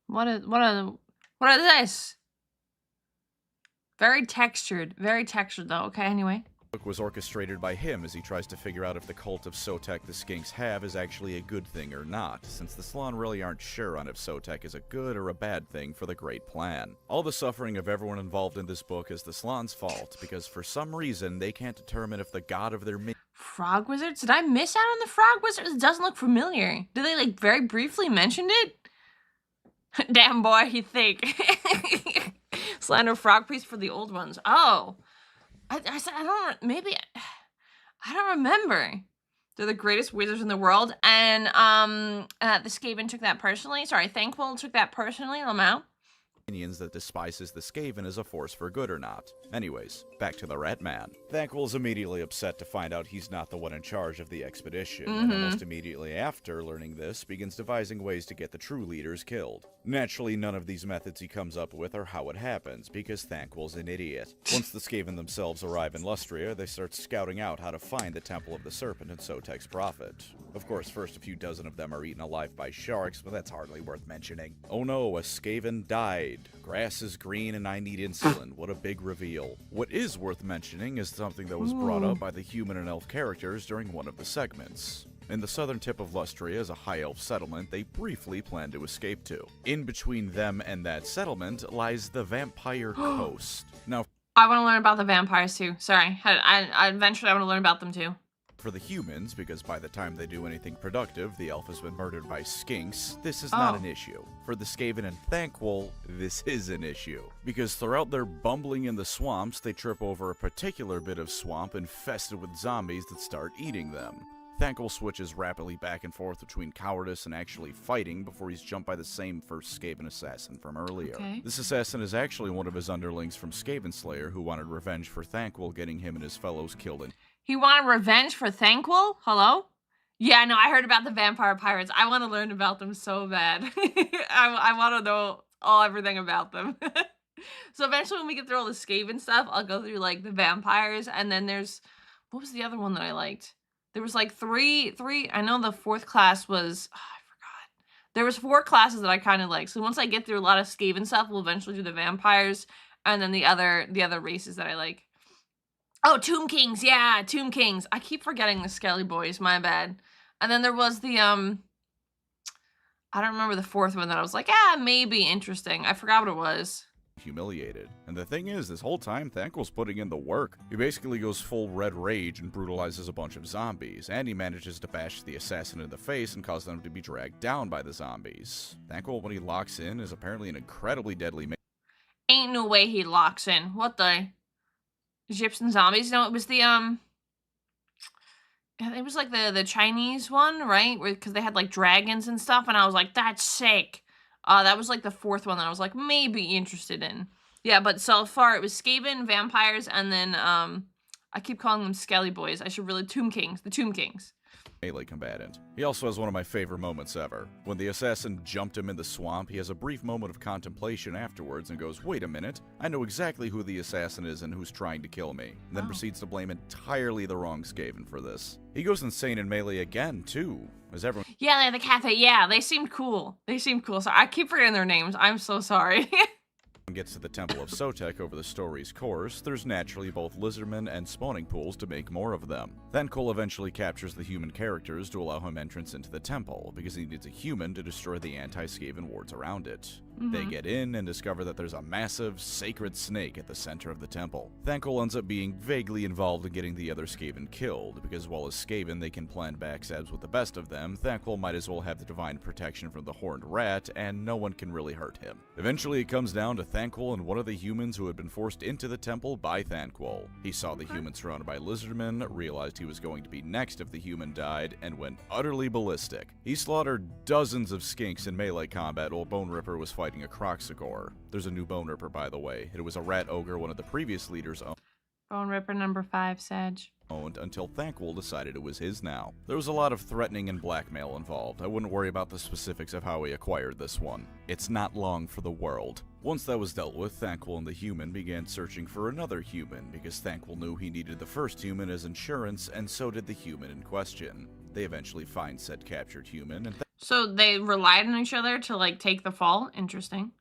What is this? Very textured though. Okay, anyway. was orchestrated by him as he tries to figure out if the cult of Sotek the Skinks have is actually a good thing or not, since the Slann really aren't sure on if Sotek is a good or a bad thing for the Great Plan. All the suffering of everyone involved in this book is the Slann's fault, because for some reason they can't determine if the god of their Frog wizards? Did I miss out on the frog wizards? It doesn't look familiar. Did they like very briefly mentioned it? Damn boy, he think. Slander frog priest for the old ones. Oh. I said, I don't remember. They're the greatest wizards in the world, and the Skaven took that personally. Sorry, Thanquol took that personally, Lamau. Opinions that despises the Skaven as a force for good or not. Anyways, back to the Rat Man. Thanquol's immediately upset to find out he's not the one in charge of the expedition, and almost immediately after learning this, begins devising ways to get the true leaders killed. Naturally, none of these methods he comes up with are how it happens, because Thanquol's an idiot. Once the Skaven themselves arrive in Lustria, they start scouting out how to find the Temple of the Serpent and Sotek's prophet. Of course, first a few dozen of them are eaten alive by sharks, but that's hardly worth mentioning. Oh no, a Skaven died. Grass is green and I need insulin. What a big reveal. What is worth mentioning is something that was brought up by the human and elf characters during one of the segments. In the southern tip of Lustria is a high elf settlement they briefly plan to escape to. In between them and that settlement lies the Vampire Coast. Now, I want to learn about the vampires too. Sorry, eventually I want to learn about them too. for the humans, because by the time they do anything productive, the elf has been murdered by skinks, this is not an issue. For the Skaven and Thanquol, this is an issue. Because throughout their bumbling in the swamps, they trip over a particular bit of swamp infested with zombies that start eating them. Thanquol switches rapidly back and forth between cowardice and actually fighting before he's jumped by the same first Skaven assassin from earlier. Okay. This assassin is actually one of his underlings from Skaven Slayer who wanted revenge for Thanquol getting him and his fellows killed in. He wanted revenge for Thanquol? Hello? Yeah, no, I heard about the vampire pirates. I want to learn about them so bad. I want to know everything about them. So eventually when we get through all the Skaven stuff, I'll go through like the vampires, and then there's, what was the other one that I liked? There was like three, I know the fourth class was, I forgot. There was 4 classes that I kind of liked. So once I get through a lot of Skaven stuff, we'll eventually do the vampires, and then the other races that I like. Oh, Tomb Kings, yeah, Tomb Kings. I keep forgetting the Skelly Boys, my bad. And then there was the, I don't remember the 4th one that I was like, maybe interesting. I forgot what it was. Humiliated. And the thing is, this whole time, Thanquol's putting in the work. He basically goes full red rage and brutalizes a bunch of zombies, and he manages to bash the assassin in the face and cause them to be dragged down by the zombies. Thanquol, when he locks in, is apparently an incredibly deadly Ain't no way he locks in. What the? Egyptian zombies? No, it was the, it was like the Chinese one, right? Because they had like dragons and stuff, and I was like, that's sick. That was like the 4th one that I was like maybe interested in. Yeah, but so far it was Skaven, vampires, and then I keep calling them Skelly Boys. I should really Tomb Kings, the Tomb Kings. Melee combatant. He also has one of my favorite moments ever. When the assassin jumped him in the swamp, he has a brief moment of contemplation afterwards and goes, wait a minute, I know exactly who the assassin is and who's trying to kill me, and then proceeds to blame entirely the wrong Skaven for this. He goes insane in melee again, too, as everyone— Yeah, the cafe, yeah, they seemed cool. So I keep forgetting their names. I'm so sorry. gets to the Temple of Sotek over the story's course, there's naturally both lizardmen and spawning pools to make more of them. Thanquol eventually captures the human characters to allow him entrance into the temple, because he needs a human to destroy the anti-Skaven wards around it. They get in and discover that there's a massive, sacred snake at the center of the temple. Thanquol ends up being vaguely involved in getting the other Skaven killed, because while as Skaven they can plan backstabs with the best of them, Thanquol might as well have the divine protection from the horned rat, and no one can really hurt him. Eventually it comes down to Thanquol and one of the humans who had been forced into the temple by Thanquol. He saw the human surrounded by lizardmen, realized he was going to be next if the human died, and went utterly ballistic. He slaughtered dozens of skinks in melee combat while Boneripper was fighting a Croxagore. There's a new Boneripper, by the way. It was a rat ogre one of the previous leaders owned. Boneripper number 5, Sag. Until Thanquol decided it was his now. There was a lot of threatening and blackmail involved. I wouldn't worry about the specifics of how he acquired this one. It's not long for the world. Once that was dealt with, Thanquol and the human began searching for another human, because Thanquol knew he needed the first human as insurance, and so did the human in question. They eventually find said captured human, and so they relied on each other to like take the fall. Interesting.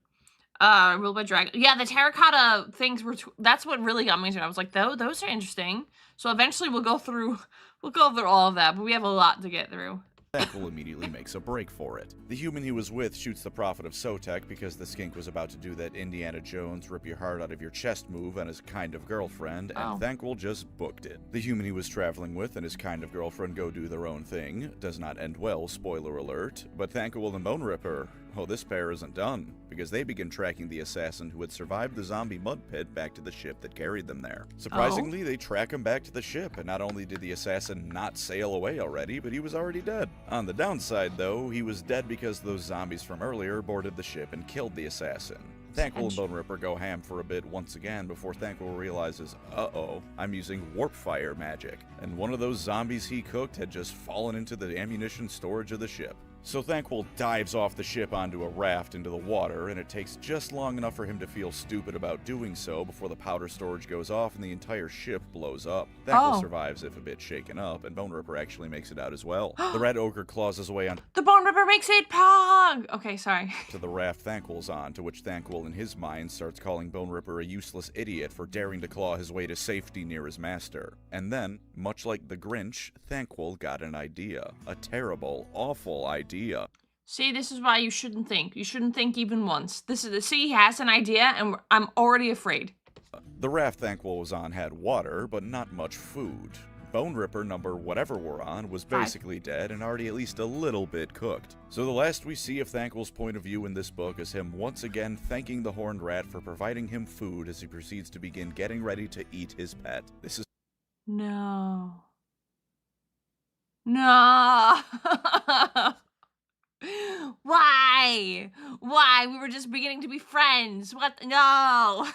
Ruled by dragon. Yeah, the terracotta things were. That's what really got me into it. I was like, those are interesting. So eventually we'll go through all of that, but we have a lot to get through. Thanquol immediately makes a break for it. The human he was with shoots the Prophet of Sotek because the skink was about to do that Indiana Jones rip your heart out of your chest move on his kind of girlfriend, and Thanquol just booked it. The human he was traveling with and his kind of girlfriend go do their own thing. Does not end well, spoiler alert, but Thanquol and Boneripper, oh, this pair isn't done, because they begin tracking the assassin who had survived the zombie mud pit back to the ship that carried them there. Surprisingly, they track him back to the ship, and not only did the assassin not sail away already, but he was already dead. On the downside, though, he was dead because those zombies from earlier boarded the ship and killed the assassin. Thanquol and Boneripper go ham for a bit once again before Thanquol realizes, uh-oh, I'm using warp fire magic, and one of those zombies he cooked had just fallen into the ammunition storage of the ship. So Thanquol dives off the ship onto a raft into the water, and it takes just long enough for him to feel stupid about doing so before the powder storage goes off and the entire ship blows up. Thanquol survives if a bit shaken up, and Boneripper actually makes it out as well. The red ogre claws his way on. The Boneripper makes it pog! Okay, sorry. To the raft Thanquol's on, to which Thanquol in his mind starts calling Boneripper a useless idiot for daring to claw his way to safety near his master. And then, much like the Grinch, Thanquol got an idea. A terrible, awful idea. See, this is why you shouldn't think. You shouldn't think even once. See, he has an idea, and I'm already afraid. The raft Thanquol was on had water, but not much food. Boneripper number whatever we're on was basically dead and already at least a little bit cooked. So the last we see of Thanquol's point of view in this book is him once again thanking the horned rat for providing him food as he proceeds to begin getting ready to eat his pet. This is... No. No! Why? Why? We were just beginning to be friends. What? No!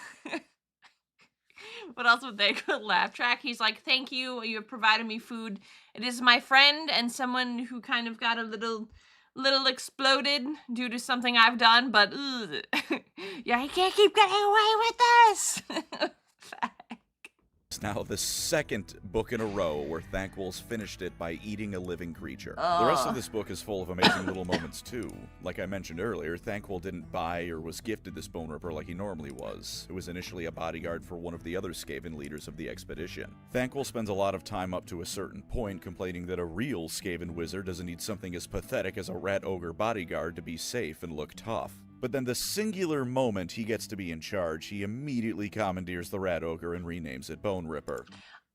What else would they could laugh track? He's like, thank you. You have provided me food. It is my friend and someone who kind of got a little exploded due to something I've done, but yeah, he can't keep getting away with this. Now the second book in a row where Thanquol's finished it by eating a living creature. The rest of this book is full of amazing little moments too. Like I mentioned earlier, Thanquol didn't buy or was gifted this Boneripper like he normally was. It was initially a bodyguard for one of the other Skaven leaders of the expedition. Thanquol spends a lot of time up to a certain point complaining that a real Skaven wizard doesn't need something as pathetic as a rat ogre bodyguard to be safe and look tough. But then the singular moment he gets to be in charge, he immediately commandeers the rat ogre and renames it Boneripper.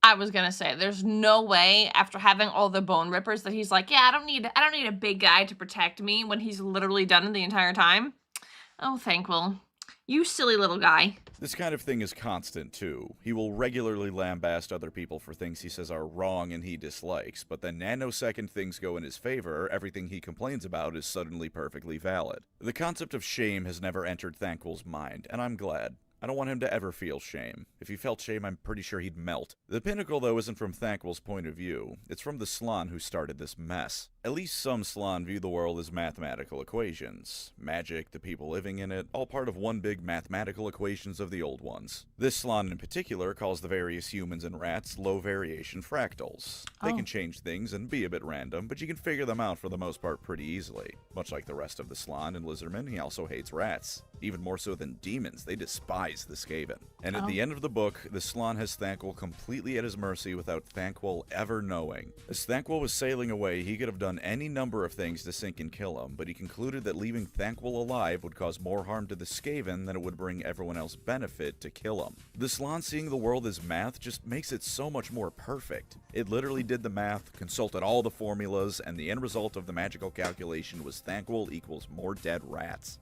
I was gonna say, there's no way after having all the Bonerippers that he's like, yeah, I don't need a big guy to protect me when he's literally done it the entire time. Oh, Thanquol. You silly little guy. This kind of thing is constant, too. He will regularly lambaste other people for things he says are wrong and he dislikes, but the nanosecond things go in his favor, everything he complains about is suddenly perfectly valid. The concept of shame has never entered Thanquol's mind, and I'm glad. I don't want him to ever feel shame. If he felt shame, I'm pretty sure he'd melt. The pinnacle, though, isn't from Thanquol's point of view. It's from the Slaaneshi who started this mess. At least some Slaaneshi view the world as mathematical equations. Magic, the people living in it, all part of one big mathematical equations of the old ones. This Slaaneshi in particular calls the various humans and rats low-variation fractals. They can change things and be a bit random, but you can figure them out for the most part pretty easily. Much like the rest of the Slaaneshi and Lizardmen, he also hates rats. Even more so than demons, they despise the Skaven. And at the end of the book, the Slaaneshi has Thanquol completely at his mercy without Thanquol ever knowing. As Thanquol was sailing away, he could have done any number of things to sink and kill him, but he concluded that leaving Thanquol alive would cause more harm to the Skaven than it would bring everyone else benefit to kill him. The Slaaneshi seeing the world as math just makes it so much more perfect. It literally did the math, consulted all the formulas, and the end result of the magical calculation was Thanquol equals more dead rats.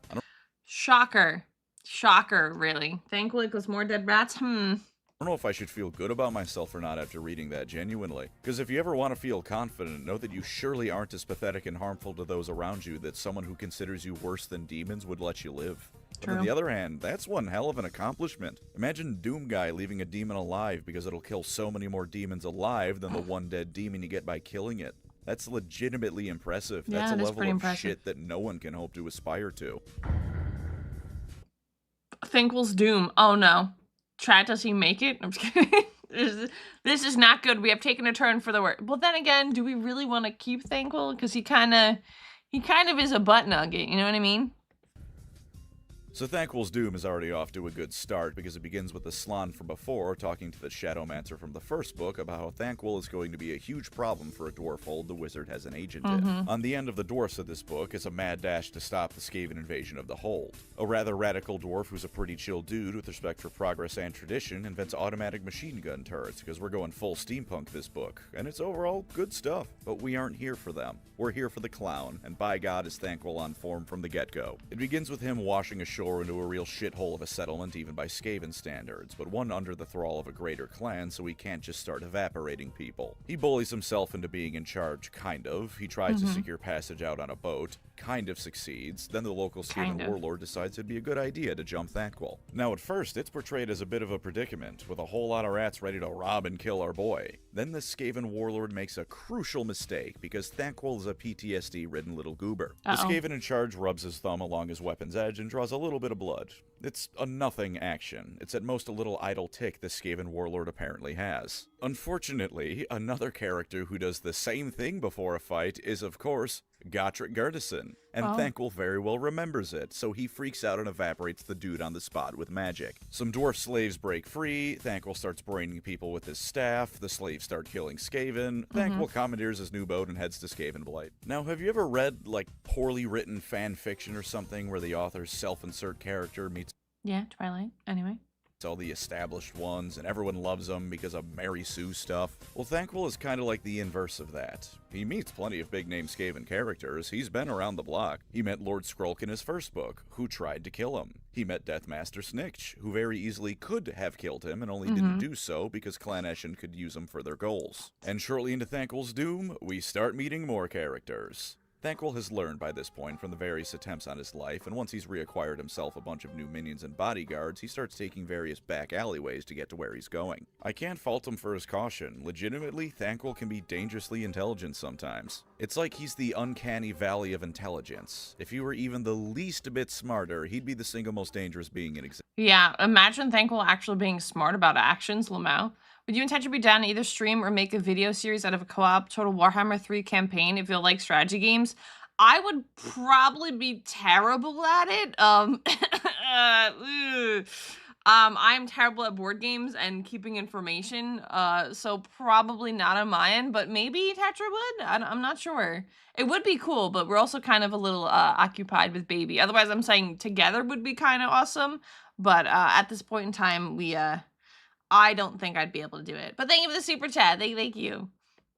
Shocker. Shocker, really. Thanquol equals more dead rats? I don't know if I should feel good about myself or not after reading that, genuinely. Because if you ever want to feel confident, know that you surely aren't as pathetic and harmful to those around you that someone who considers you worse than demons would let you live. But on the other hand, that's one hell of an accomplishment. Imagine Doom Guy leaving a demon alive because it'll kill so many more demons alive than the one dead demon you get by killing it. That's legitimately impressive. Yeah, that's a level of shit that no one can hope to aspire to. Thanquol's doom. Oh no. Chat, does he make it? I'm just kidding. This is not good. We have taken a turn for the worse. Well, then again, do we really want to keep Thanquol? Because he kind of is a butt nugget. You know what I mean? So Thanquol's doom is already off to a good start because it begins with the Slaaneshi from before talking to the Shadowmancer from the first book about how Thanquol is going to be a huge problem for a dwarf hold the wizard has an agent in. On the end of the dwarfs of this book is a mad dash to stop the Skaven invasion of the hold. A rather radical dwarf who's a pretty chill dude with respect for progress and tradition invents automatic machine gun turrets because we're going full steampunk this book, and it's overall good stuff, but we aren't here for them. We're here for the clown, and by God is Thanquol on form from the get-go. It begins with him washing ashore door into a real shithole of a settlement even by Skaven standards, but one under the thrall of a greater clan, so he can't just start evaporating people. He bullies himself into being in charge, kind of. He tries to secure passage out on a boat, kind of succeeds. Then the local Skaven warlord decides it'd be a good idea to jump Thanquol. Now at first, it's portrayed as a bit of a predicament, with a whole lot of rats ready to rob and kill our boy. Then the Skaven warlord makes a crucial mistake, because Thanquol is a PTSD-ridden little goober. The Skaven in charge rubs his thumb along his weapon's edge and draws a little bit of blood. It's a nothing action. It's at most a little idle tick the Skaven warlord apparently has. Unfortunately, another character who does the same thing before a fight is, of course, Gotrek Gurdison, and Thanquol very well remembers it, so he freaks out and evaporates the dude on the spot with magic. Some dwarf slaves break free, Thanquol starts braining people with his staff, the slaves start killing Skaven, Thanquol commandeers his new boat and heads to Skaven Blight. Now, have you ever read, like, poorly written fan fiction or something where the author's self-insert character meets Yeah, Twilight, anyway. all the established ones, and everyone loves them because of Mary Sue stuff? Well, Thanquol is kind of like the inverse of that. He meets plenty of big-name Skaven characters. He's been around the block. He met Lord Skrulk in his first book, who tried to kill him. He met Deathmaster Snikch, who very easily could have killed him and only didn't do so because Slaaneshi could use him for their goals. And shortly into Thanquol's doom, we start meeting more characters. Thanquol has learned by this point from the various attempts on his life, and once he's reacquired himself a bunch of new minions and bodyguards, he starts taking various back alleyways to get to where he's going. I can't fault him for his caution. Legitimately, Thanquol can be dangerously intelligent sometimes. It's like he's the uncanny valley of intelligence. If he were even the least bit smarter, he'd be the single most dangerous being in existence. Yeah, imagine Thanquol actually being smart about actions, Lamau. Would you intend to be down to either stream or make a video series out of a co-op Total Warhammer 3 campaign if you like strategy games? I would probably be terrible at it. I'm terrible at board games and keeping information, so probably not on my end, but maybe Tetra would? I'm not sure. It would be cool, but we're also kind of a little occupied with baby. Otherwise, I'm saying together would be kind of awesome, but at this point in time, I don't think I'd be able to do it. But thank you for the super chat. Thank you.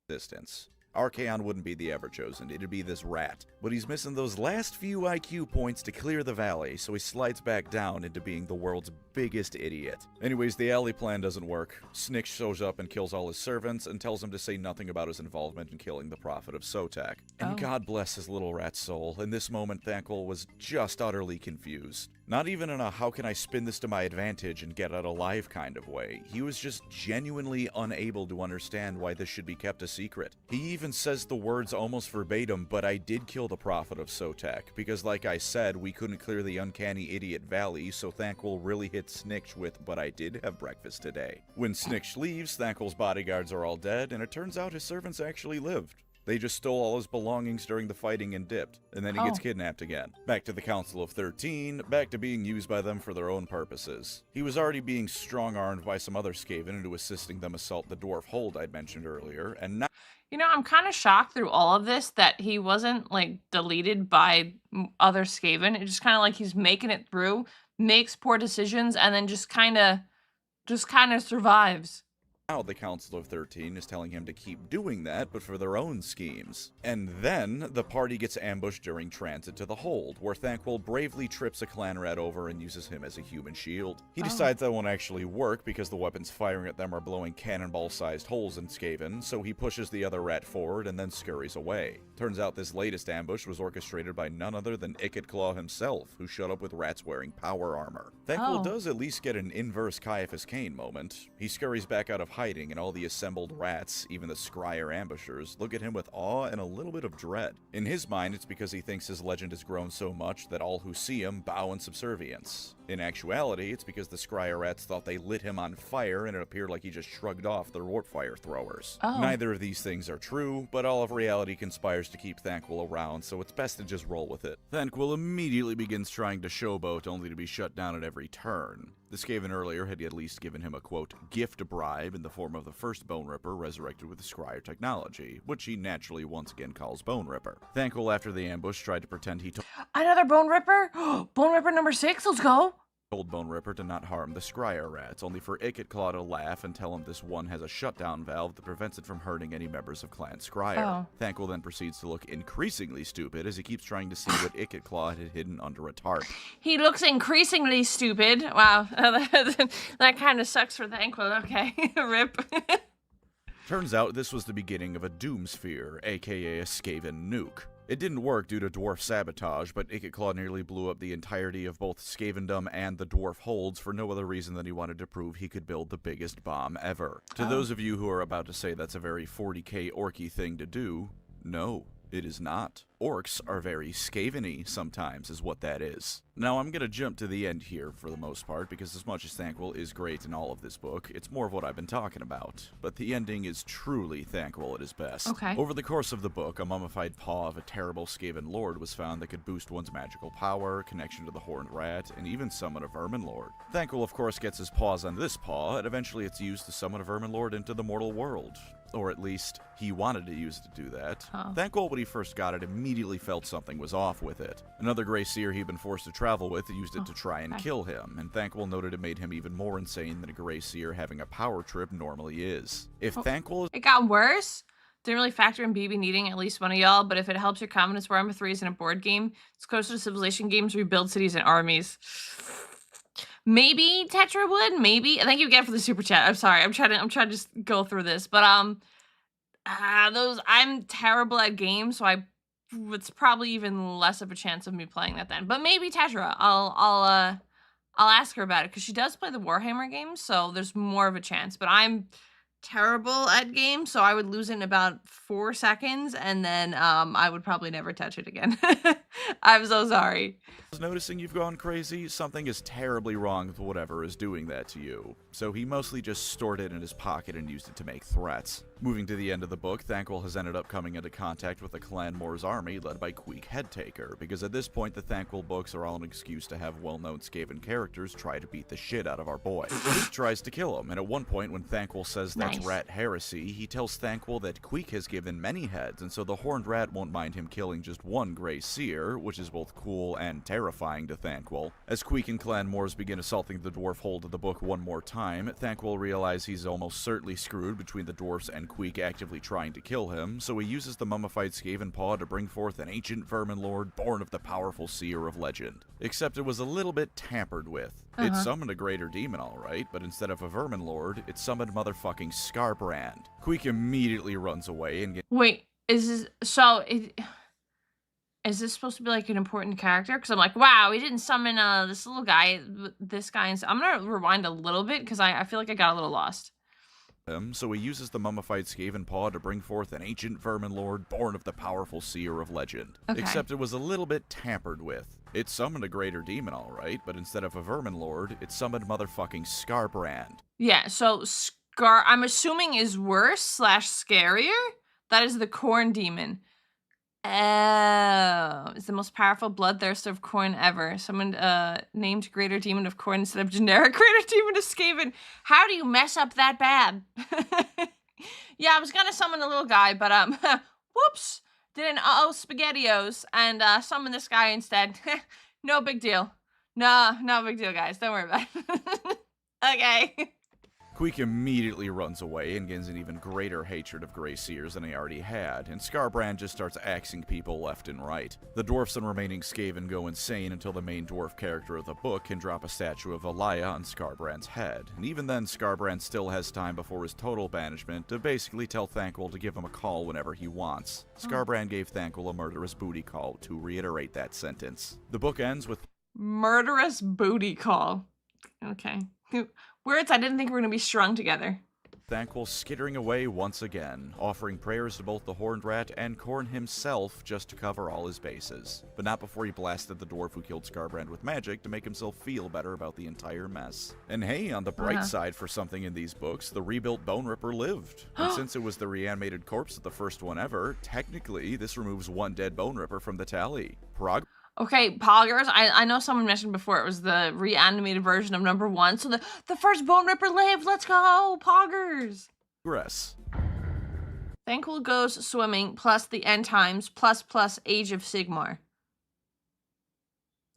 Distance. Archaon wouldn't be the Ever-Chosen, it'd be this rat. But he's missing those last few IQ points to clear the valley, so he slides back down into being the world's biggest idiot. Anyways, the alley plan doesn't work. Snikch shows up and kills all his servants and tells him to say nothing about his involvement in killing the prophet of Sotak. And God bless his little rat soul, in this moment Thanquol was just utterly confused. Not even in a how can I spin this to my advantage and get out alive kind of way. He was just genuinely unable to understand why this should be kept a secret. He even says the words almost verbatim, but I did kill the prophet of Sotak, because like I said, we couldn't clear the uncanny idiot valley, so Thanquol really hit Snikch with, but I did have breakfast today. When Snikch leaves, Thanquol's bodyguards are all dead, and it turns out his servants actually lived. They just stole all his belongings during the fighting and dipped, and then he gets kidnapped again. Back to the Council of 13, back to being used by them for their own purposes. He was already being strong-armed by some other Skaven into assisting them assault the dwarf hold I'd mentioned earlier, and now... You know, I'm kind of shocked through all of this that he wasn't, like, deleted by other Skaven. It's just kind of like he's making it through, makes poor decisions, and then just kind of survives. Now the Council of 13 is telling him to keep doing that, but for their own schemes. And then, the party gets ambushed during transit to the hold, where Thanquol bravely trips a clan rat over and uses him as a human shield. He decides that won't actually work because the weapons firing at them are blowing cannonball-sized holes in Skaven, so he pushes the other rat forward and then scurries away. Turns out this latest ambush was orchestrated by none other than Ikit Claw himself, who showed up with rats wearing power armor. Thanquol does at least get an inverse Caiaphas Cain moment. He scurries back out of hiding, and all the assembled rats, even the scryer ambushers, look at him with awe and a little bit of dread. In his mind, it's because he thinks his legend has grown so much that all who see him bow in subservience. In actuality, it's because the scryer rats thought they lit him on fire, and it appeared like he just shrugged off their warp fire throwers. Neither of these things are true, but all of reality conspires to keep Thanquol around, so it's best to just roll with it. Thanquol immediately begins trying to showboat, only to be shut down at every turn. The Skaven earlier had at least given him a, quote, gift bribe in the form of the first Boneripper resurrected with the Scryer technology, which he naturally once again calls Boneripper. Thanquol, after the ambush, tried to pretend he took Another Boneripper? Boneripper number 6, let's go! told Boneripper to not harm the scryer rats, only for Ikit Claw to laugh and tell him this one has a shutdown valve that prevents it from hurting any members of Clan Scryer. Oh. Thanquol then proceeds to look increasingly stupid as he keeps trying to see what Ikit Claw had hidden under a tarp. He looks increasingly stupid. Wow, that kind of sucks for Thanquol. Okay, rip. Turns out this was the beginning of a doom sphere, aka a Skaven nuke. It didn't work due to dwarf sabotage, but Ikit Claw nearly blew up the entirety of both Skavendom and the dwarf holds for no other reason than he wanted to prove he could build the biggest bomb ever. To those of you who are about to say that's a very 40k orky thing to do, no, it is not. Orcs are very Skaven-y sometimes, is what that is. Now, I'm gonna jump to the end here for the most part, because as much as Thanquol is great in all of this book, it's more of what I've been talking about. But the ending is truly Thanquol at his best. Okay. Over the course of the book, a mummified paw of a terrible Skaven lord was found that could boost one's magical power, connection to the horned rat, and even summon a vermin lord. Thanquol, of course, gets his paws on this paw, and eventually it's used to summon a vermin lord into the mortal world. Or at least, he wanted to use it to do that. Thanquol, when he first got it, immediately felt something was off with it. Another Grey Seer he'd been forced to travel with used it to try and kill him, and Thanquol noted it made him even more insane than a Grey Seer having a power trip normally is. If Thanquol... It got worse? Didn't really factor in BB needing at least one of y'all, but if it helps your confidence, Warhammer 3 isn't a board game. It's closer to civilization games where you build cities and armies. Maybe Tetra would, maybe. Thank you again for the super chat. I'm sorry. I'm trying to just go through this, but I'm terrible at games, so it's probably even less of a chance of me playing that then. But maybe Tetra. I'll ask her about it because she does play the Warhammer games, so there's more of a chance. But I'm terrible at games, so I would lose it in about 4 seconds, and then I would probably never touch it again. I'm so sorry. Noticing you've gone crazy, something is terribly wrong with whatever is doing that to you. So he mostly just stored it in his pocket and used it to make threats. Moving to the end of the book, Thanquol has ended up coming into contact with the Clan Moor's army led by Queek Headtaker, because at this point the Thanquol books are all an excuse to have well-known Skaven characters try to beat the shit out of our boy. Queek tries to kill him, and at one point when Thanquol says that's rat heresy, he tells Thanquol that Queek has given many heads, and so the horned rat won't mind him killing just one Grey Seer, which is both cool and terrifying to Thanquol. As Queek and Clan Moors begin assaulting the dwarf hold of the book one more time, Thanquol realizes he's almost certainly screwed between the dwarfs and Queek actively trying to kill him, so he uses the mummified Skaven paw to bring forth an ancient vermin lord born of the powerful seer of legend. Except it was a little bit tampered with. It summoned a greater demon alright, but instead of a vermin lord, it summoned motherfucking Skarbrand. Queek immediately runs away and gets— Wait, is this supposed to be like an important character? Because I'm like, wow, he didn't summon this little guy, this guy. I'm gonna rewind a little bit because I feel like I got a little lost. So he uses the mummified Skaven paw to bring forth an ancient vermin lord born of the powerful seer of legend. Except it was a little bit tampered with. It summoned a greater demon alright, but instead of a vermin lord, it summoned motherfucking Skarbrand. Yeah, so I'm assuming is worse / scarier. That is the corn demon. Oh, it's the most powerful bloodthirster of Khorne ever. Someone named Greater Demon of Khorne instead of generic Greater Demon of Skaven. How do you mess up that bad? Yeah, I was gonna summon a little guy, but whoops, didn't SpaghettiOs and summon this guy instead. No big deal. No big deal, guys. Don't worry about it. Okay. Queek immediately runs away and gains an even greater hatred of Grey Seers than he already had, and Skarbrand just starts axing people left and right. The dwarfs and remaining Skaven go insane until the main dwarf character of the book can drop a statue of Alaya on Skarbrand's head, and even then Skarbrand still has time before his total banishment to basically tell Thanquol to give him a call whenever he wants. Skarbrand gave Thanquol a murderous booty call to reiterate that sentence. The book ends with murderous booty call. Okay. Words I didn't think were going to be strung together. Thanquol skittering away once again, offering prayers to both the Horned Rat and Khorne himself just to cover all his bases. But not before he blasted the dwarf who killed Skarbrand with magic to make himself feel better about the entire mess. And hey, on the bright side for something in these books, the rebuilt Boneripper lived. And since it was the reanimated corpse of the first one ever, technically this removes one dead Boneripper from the tally. Okay, Poggers, I know someone mentioned before it was the reanimated version of #1, so the first Boneripper lived. Let's go, Poggers! Progress. Thanquol goes swimming, plus the end times, plus Age of Sigmar.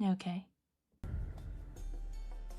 Okay.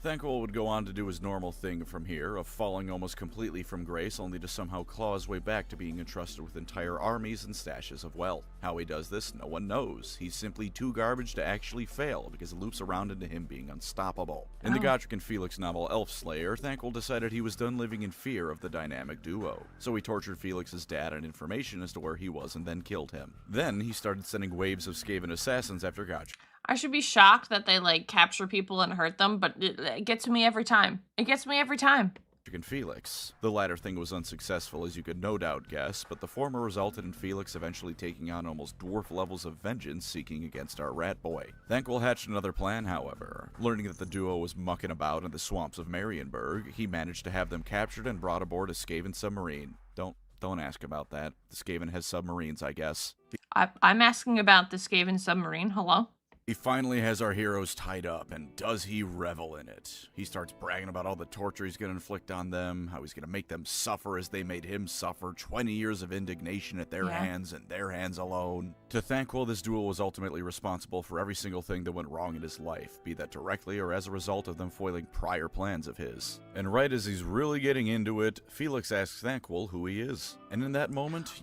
Thanquol would go on to do his normal thing from here, of falling almost completely from grace only to somehow claw his way back to being entrusted with entire armies and stashes of wealth. How he does this, no one knows. He's simply too garbage to actually fail, because it loops around into him being unstoppable. In the Gotrek and Felix novel Elf Slayer, Thanquol decided he was done living in fear of the dynamic duo. So he tortured Felix's dad and information as to where he was and then killed him. Then he started sending waves of Skaven assassins after Gotrek. I should be shocked that they, like, capture people and hurt them, but it gets me every time. It gets me every time. And Felix. The latter thing was unsuccessful, as you could no doubt guess, but the former resulted in Felix eventually taking on almost dwarf levels of vengeance seeking against our rat boy. Thanquol hatched another plan, however. Learning that the duo was mucking about in the swamps of Marienburg, he managed to have them captured and brought aboard a Skaven submarine. Don't ask about that. The Skaven has submarines, I guess. I'm asking about the Skaven submarine. Hello? He finally has our heroes tied up, and does he revel in it. He starts bragging about all the torture he's going to inflict on them, how he's going to make them suffer as they made him suffer, 20 years of indignation at their hands and their hands alone. To Thanquol, this duo was ultimately responsible for every single thing that went wrong in his life, be that directly or as a result of them foiling prior plans of his. And right as he's really getting into it, Felix asks Thanquol who he is. And in that moment...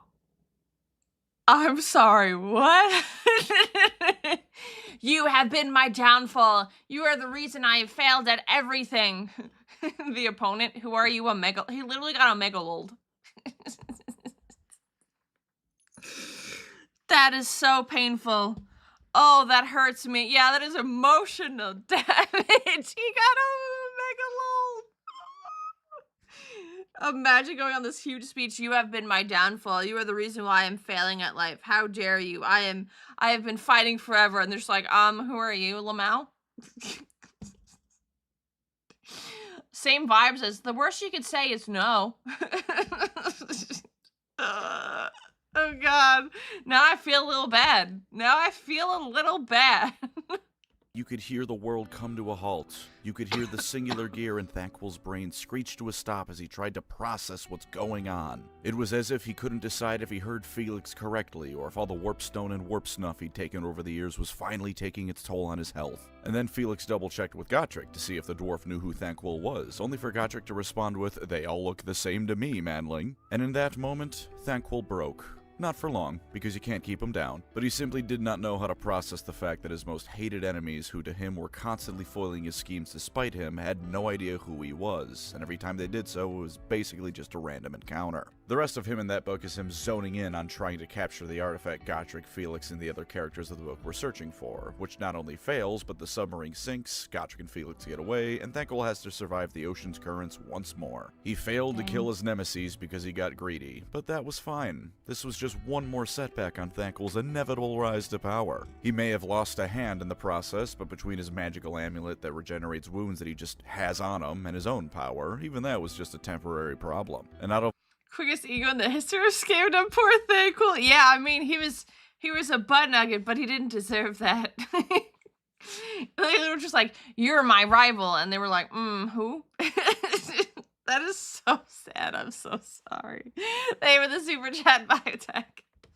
I'm sorry, what? You have been my downfall. You are the reason I have failed at everything. The opponent, who are you, he literally got a megalold. That is so painful. Oh, that hurts me. Yeah, that is emotional damage. He got a megalold. Imagine going on this huge speech. You have been my downfall. You are the reason why I'm failing at life. How dare you? I have been fighting forever. And they're just like, who are you, Lamau? Same vibes as the worst you could say is no. Oh God. Now I feel a little bad. You could hear the world come to a halt. You could hear the singular gear in Thanquol's brain screech to a stop as he tried to process what's going on. It was as if he couldn't decide if he heard Felix correctly, or if all the warpstone and warp snuff he'd taken over the years was finally taking its toll on his health. And then Felix double-checked with Gotrek to see if the dwarf knew who Thanquol was, only for Gotrek to respond with, "They all look the same to me, manling." And in that moment, Thanquol broke. Not for long, because you can't keep him down, but he simply did not know how to process the fact that his most hated enemies, who to him were constantly foiling his schemes to spite him, had no idea who he was, and every time they did so, it was basically just a random encounter. The rest of him in that book is him zoning in on trying to capture the artifact Gotrek, Felix, and the other characters of the book were searching for, which not only fails, but the submarine sinks, Gotrek and Felix get away, and Thanquol has to survive the ocean's currents once more. He failed to kill his nemesis because he got greedy, but that was fine. This was just one more setback on Thanquol's inevitable rise to power. He may have lost a hand in the process, but between his magical amulet that regenerates wounds that he just has on him and his own power, even that was just a temporary problem. And out of Quickest ego in the history of Skaven, poor Thanquol. Yeah, I mean, he was a butt nugget, but he didn't deserve that. They were just like, "You're my rival," and they were like, who? That is so sad. I'm so sorry. They were the super chat biotech.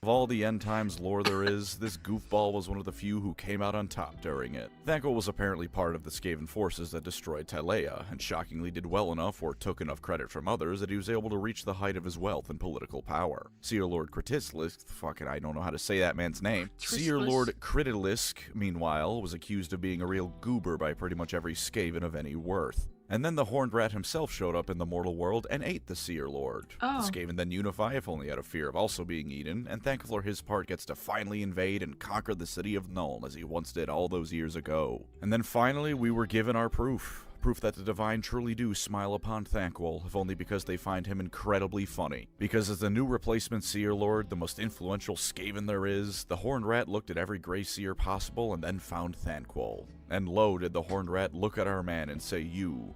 Of all the end times lore there is, this goofball was one of the few who came out on top during it. Thanquol was apparently part of the Skaven forces that destroyed Tylea, and shockingly did well enough or took enough credit from others that he was able to reach the height of his wealth and political power. Seer Lord Kritislisk, I don't know how to say that man's name. Seer Lord Kritislisk, meanwhile, was accused of being a real goober by pretty much every Skaven of any worth. And then the Horned Rat himself showed up in the mortal world and ate the Seer Lord. Oh. The Skaven then unify, if only out of fear of also being eaten, and Thanquol for his part gets to finally invade and conquer the city of Nuln as he once did all those years ago. And then finally we were given our proof. Proof that the Divine truly do smile upon Thanquol, if only because they find him incredibly funny. Because as the new replacement Seer Lord, the most influential Skaven there is, the Horned Rat looked at every Grey Seer possible and then found Thanquol. And lo, did the Horned Rat look at our man and say, You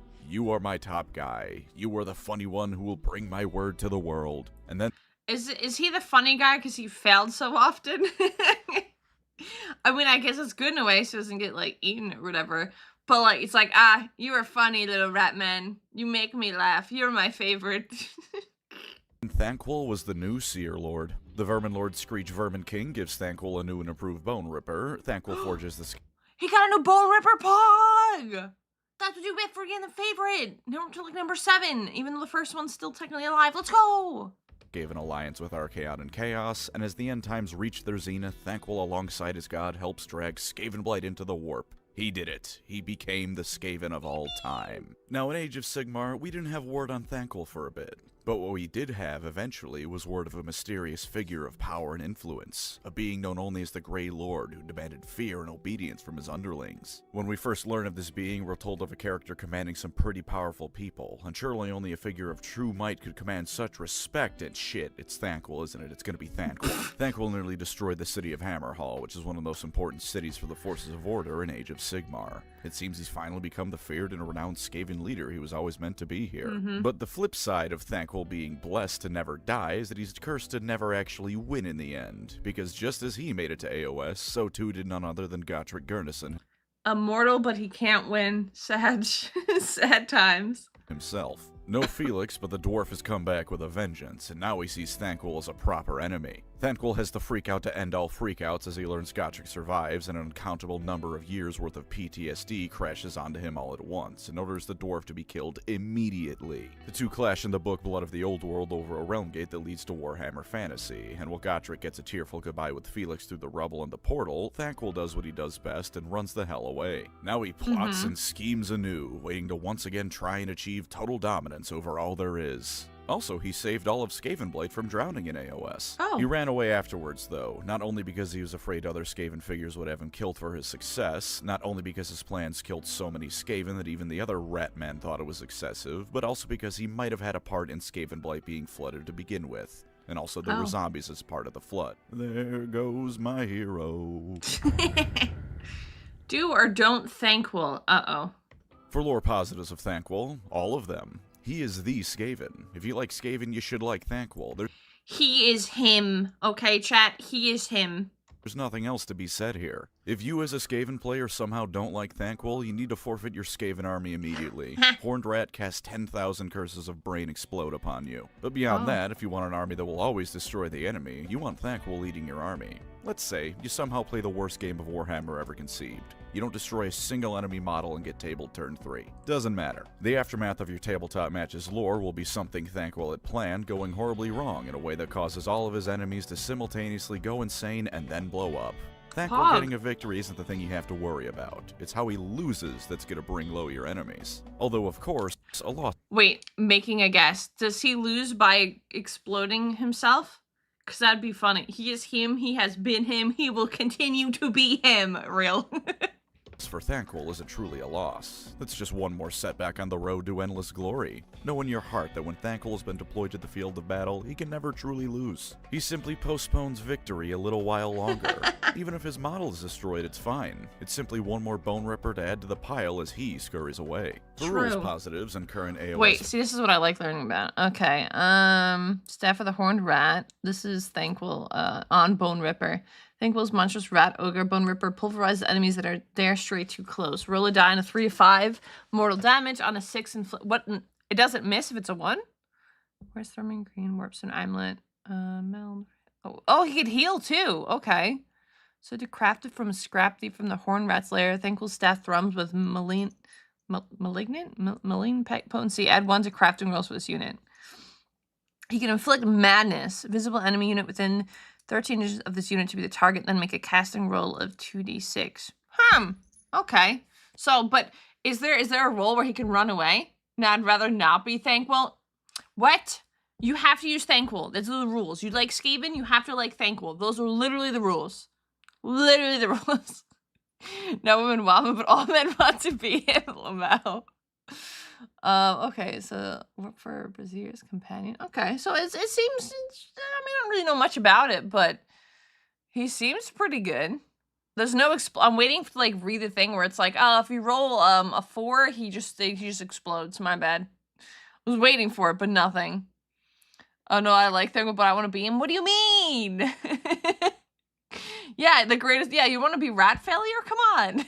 are my top guy. You are the funny one who will bring my word to the world." And then... Is he the funny guy because he failed so often? I mean, I guess it's good in a way so he doesn't get, like, eaten or whatever. But, like, it's like, you are funny, little rat man. You make me laugh. You're my favorite. Thanquol was the new Seer Lord. The Vermin Lord Screech Vermin King gives Thanquol a new and improved Boneripper. Thanquol forges the... He got a new Boneripper pog! That's what you get for getting the favorite. Now we're to like number 7, even though the first one's still technically alive. Let's go! Gave an alliance with Archaon and Chaos, and as the end times reach their zenith, Thanquol alongside his god helps drag Skavenblight into the warp. He did it. He became the Skaven of all time. Now, in Age of Sigmar, we didn't have word on Thanquol for a bit. But what we did have, eventually, was word of a mysterious figure of power and influence, a being known only as the Grey Lord who demanded fear and obedience from his underlings. When we first learn of this being, we're told of a character commanding some pretty powerful people, and surely only a figure of true might could command such respect, and shit, it's Thanquol, isn't it? It's gonna be Thanquol. Thanquol nearly destroyed the city of Hammerhall, which is one of the most important cities for the forces of order in Age of Sigmar. It seems he's finally become the feared and renowned Skaven leader he was always meant to be here. But the flip side of Thanquol being blessed to never die is that he's cursed to never actually win in the end, because just as he made it to AoS, so too did none other than Gotrek Gurnison. Immortal, but he can't win. Sad, sad times. Himself. No Felix, but the dwarf has come back with a vengeance, and now he sees Thanquol as a proper enemy. Thanquol has the freak out to end all freakouts as he learns Gotrek survives, and an uncountable number of years worth of PTSD crashes onto him all at once, and orders the dwarf to be killed immediately. The two clash in the book Blood of the Old World over a realm gate that leads to Warhammer Fantasy, and while Gotrek gets a tearful goodbye with Felix through the rubble and the portal, Thanquol does what he does best and runs the hell away. Now he plots and schemes anew, waiting to once again try and achieve total dominance over all there is. Also, he saved all of Skavenblight from drowning in AoS. He ran away afterwards, though, not only because he was afraid other Skaven figures would have him killed for his success, not only because his plans killed so many Skaven that even the other rat men thought it was excessive, but also because he might have had a part in Skavenblight being flooded to begin with. And also there were zombies as part of the flood. There goes my hero. Do or don't Thanquol. Uh-oh. For lore positives of Thanquol, all of them. He is the Skaven. If you like Skaven, you should like Thanquol. He is him. Okay, chat? He is him. There's nothing else to be said here. If you as a Skaven player somehow don't like Thanquol, you need to forfeit your Skaven army immediately. Horned Rat casts 10,000 curses of brain explode upon you. But beyond that, if you want an army that will always destroy the enemy, you want Thanquol leading your army. Let's say you somehow play the worst game of Warhammer ever conceived. You don't destroy a single enemy model and get tabled turn 3. Doesn't matter. The aftermath of your tabletop match's lore will be something Thanquol had planned going horribly wrong in a way that causes all of his enemies to simultaneously go insane and then blow up. Thanquol getting a victory isn't the thing you have to worry about. It's how he loses that's gonna bring low your enemies. Although, of course, a loss. Wait, making a guess. Does he lose by exploding himself? Because that'd be funny. He is him, he has been him, he will continue to be him. Real. For Thanquol isn't truly a loss. It's just one more setback on the road to endless glory. Know in your heart that when Thanquol has been deployed to the field of battle, he can never truly lose. He simply postpones victory a little while longer. Even if his model is destroyed, it's fine. It's simply one more Boneripper to add to the pile as he scurries away. For rules positives and current AoS. Wait, see, this is what I like learning about. Okay, Staff of the Horned Rat. This is Thanquol on Boneripper. Thanquol's monstrous rat ogre Boneripper pulverizes enemies that are dare stray too close. Roll a die on a 3 to 5 mortal damage on a 6 what? It doesn't miss if it's a 1. Where's Vermin Green Warpstone Amulet? Meld. Oh, he could heal too. Okay. So to craft it from a scrap thief from the Horned Rat's lair, Thanquol's staff thrums with malignant potency. Add 1 to crafting rolls for this unit. He can inflict madness. Visible enemy unit within 13 inches of this unit to be the target, then make a casting roll of 2d6. Okay. So, but is there a roll where he can run away? No, I'd rather not be Thanquol. What? You have to use Thanquol. Those are the rules. You like Skaven, you have to like Thanquol. Those are literally the rules. Literally the rules. No women want him, but all men want to be him. Lamau. Okay, so work for Brazier's companion. Okay, so it seems, I mean, I don't really know much about it, but he seems pretty good. There's no, I'm waiting to like read the thing where it's like, oh, if you roll a 4, he just explodes. My bad. I was waiting for it, but nothing. Oh no, I like Thanquol, but I want to be him. What do you mean? Yeah, the greatest. Yeah, you want to be rat failure? Come on.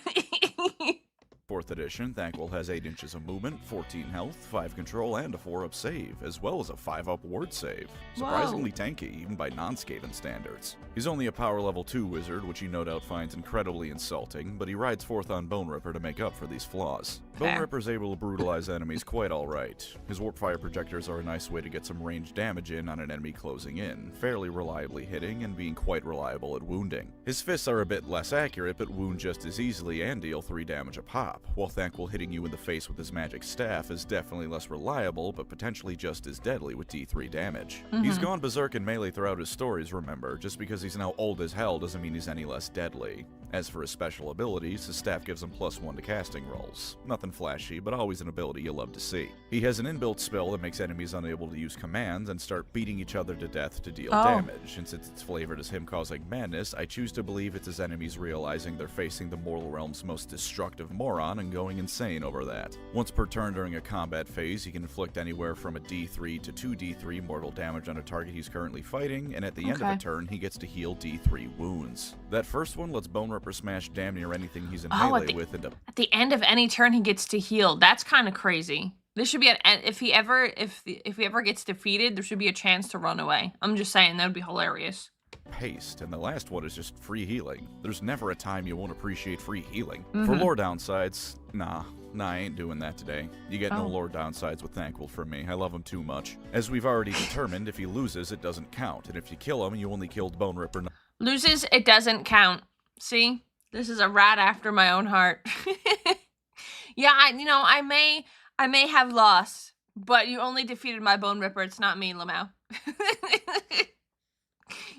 4th edition, Thanquol has 8 inches of movement, 14 health, 5 control, and a 4-up save, as well as a 5-up ward save. Surprisingly tanky, even by non-Skaven standards. He's only a power level 2 wizard, which he no doubt finds incredibly insulting, but he rides forth on Boneripper to make up for these flaws. Boneripper's able to brutalize enemies quite alright. His warp fire projectors are a nice way to get some ranged damage in on an enemy closing in, fairly reliably hitting and being quite reliable at wounding. His fists are a bit less accurate, but wound just as easily and deal 3 damage a pop, while Thanquol hitting you in the face with his magic staff is definitely less reliable, but potentially just as deadly with D3 damage. He's gone berserk in melee throughout his stories, remember. Just because he's now old as hell doesn't mean he's any less deadly. As for his special abilities, his staff gives him +1 to casting rolls. Nothing flashy, but always an ability you love to see. He has an inbuilt spell that makes enemies unable to use commands and start beating each other to death to deal damage, and since it's flavored as him causing madness, I choose to believe it's his enemies realizing they're facing the mortal realm's most destructive moron and going insane over that. Once per turn during a combat phase, he can inflict anywhere from a D3 to 2d3 mortal damage on a target he's currently fighting, and at the end of a turn, he gets to heal D3 wounds. That first one lets Boneripper smash damn near anything he's in melee with into... At the end of any turn, he gets to heal. That's kind of crazy. This should be an if he ever gets defeated, there should be a chance to run away. I'm just saying, that would be hilarious. Paste, and the last one is just free healing. There's never a time you won't appreciate free healing. For lore downsides, nah, I ain't doing that today. You get no lore downsides with Thanquol from me. I love him too much. As we've already determined, if he loses, it doesn't count, and if you kill him, you only killed Boneripper. Loses, it doesn't count. See? This is a rat after my own heart. Yeah, I may have lost, but you only defeated my Boneripper. It's not me, Lamau.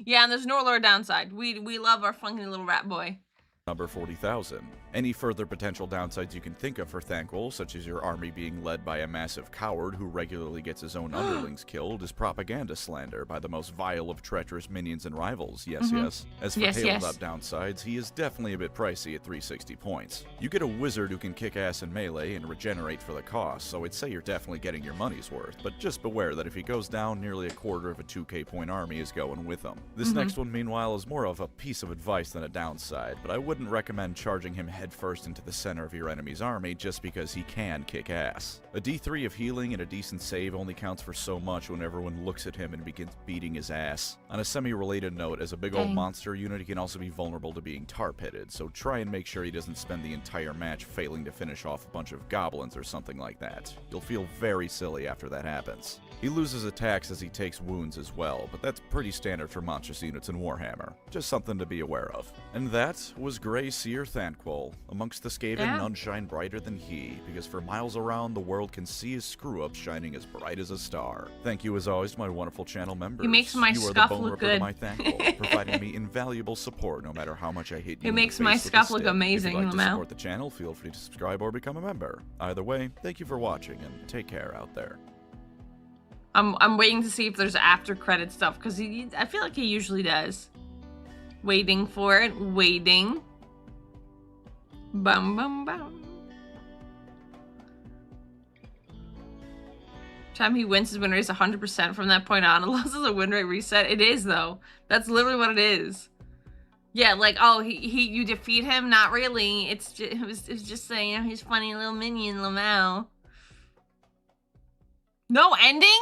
Yeah, and there's no lore downside. We love our funky little rat boy. Number 40,000. Any further potential downsides you can think of for Thanquol, such as your army being led by a massive coward who regularly gets his own underlings killed, is propaganda slander by the most vile of treacherous minions and rivals. Yes. As for tabletop downsides, he is definitely a bit pricey at 360 points. You get a wizard who can kick ass in melee and regenerate for the cost, so I'd say you're definitely getting your money's worth, but just beware that if he goes down, nearly a quarter of a 2k point army is going with him. This next one, meanwhile, is more of a piece of advice than a downside, but I wouldn't recommend charging him headfirst into the center of your enemy's army just because he can kick ass. A D3 of healing and a decent save only counts for so much when everyone looks at him and begins beating his ass. On a semi-related note, as a big old monster unit, he can also be vulnerable to being tar-pitted, so try and make sure he doesn't spend the entire match failing to finish off a bunch of goblins or something like that. You'll feel very silly after that happens. He loses attacks as he takes wounds as well, but that's pretty standard for monstrous units in Warhammer. Just something to be aware of. And that was Grey Seer Thanquol. Amongst the Skaven, none shine brighter than he, because for miles around, the world can see his screw-up shining as bright as a star. Thank you as always to my wonderful channel members. He makes my scuff look good. You are the Boneripper to my Thanquol, providing me invaluable support no matter how much I hate you. It makes my scuff look amazing, If you'd like to Lamau. support the channel, feel free to subscribe or become a member. Either way, thank you for watching, and take care out there. I'm waiting to see if there's after credit stuff, because I feel like he usually does. Waiting for it. Waiting. Bum bum bum. Time he wins his win rate is 100% from that point on. Unless it's a win rate reset. It is though. That's literally what it is. Yeah, like, oh, you defeat him? Not really. It's just saying he's funny little minion, Lamau. No ending?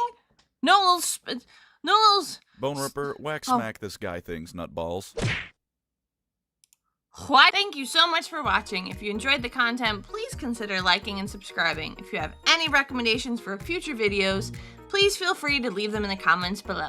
No little Boneripper, whack smack this guy thing's nutballs. What? Thank you so much for watching. If you enjoyed the content, please consider liking and subscribing. If you have any recommendations for future videos, please feel free to leave them in the comments below.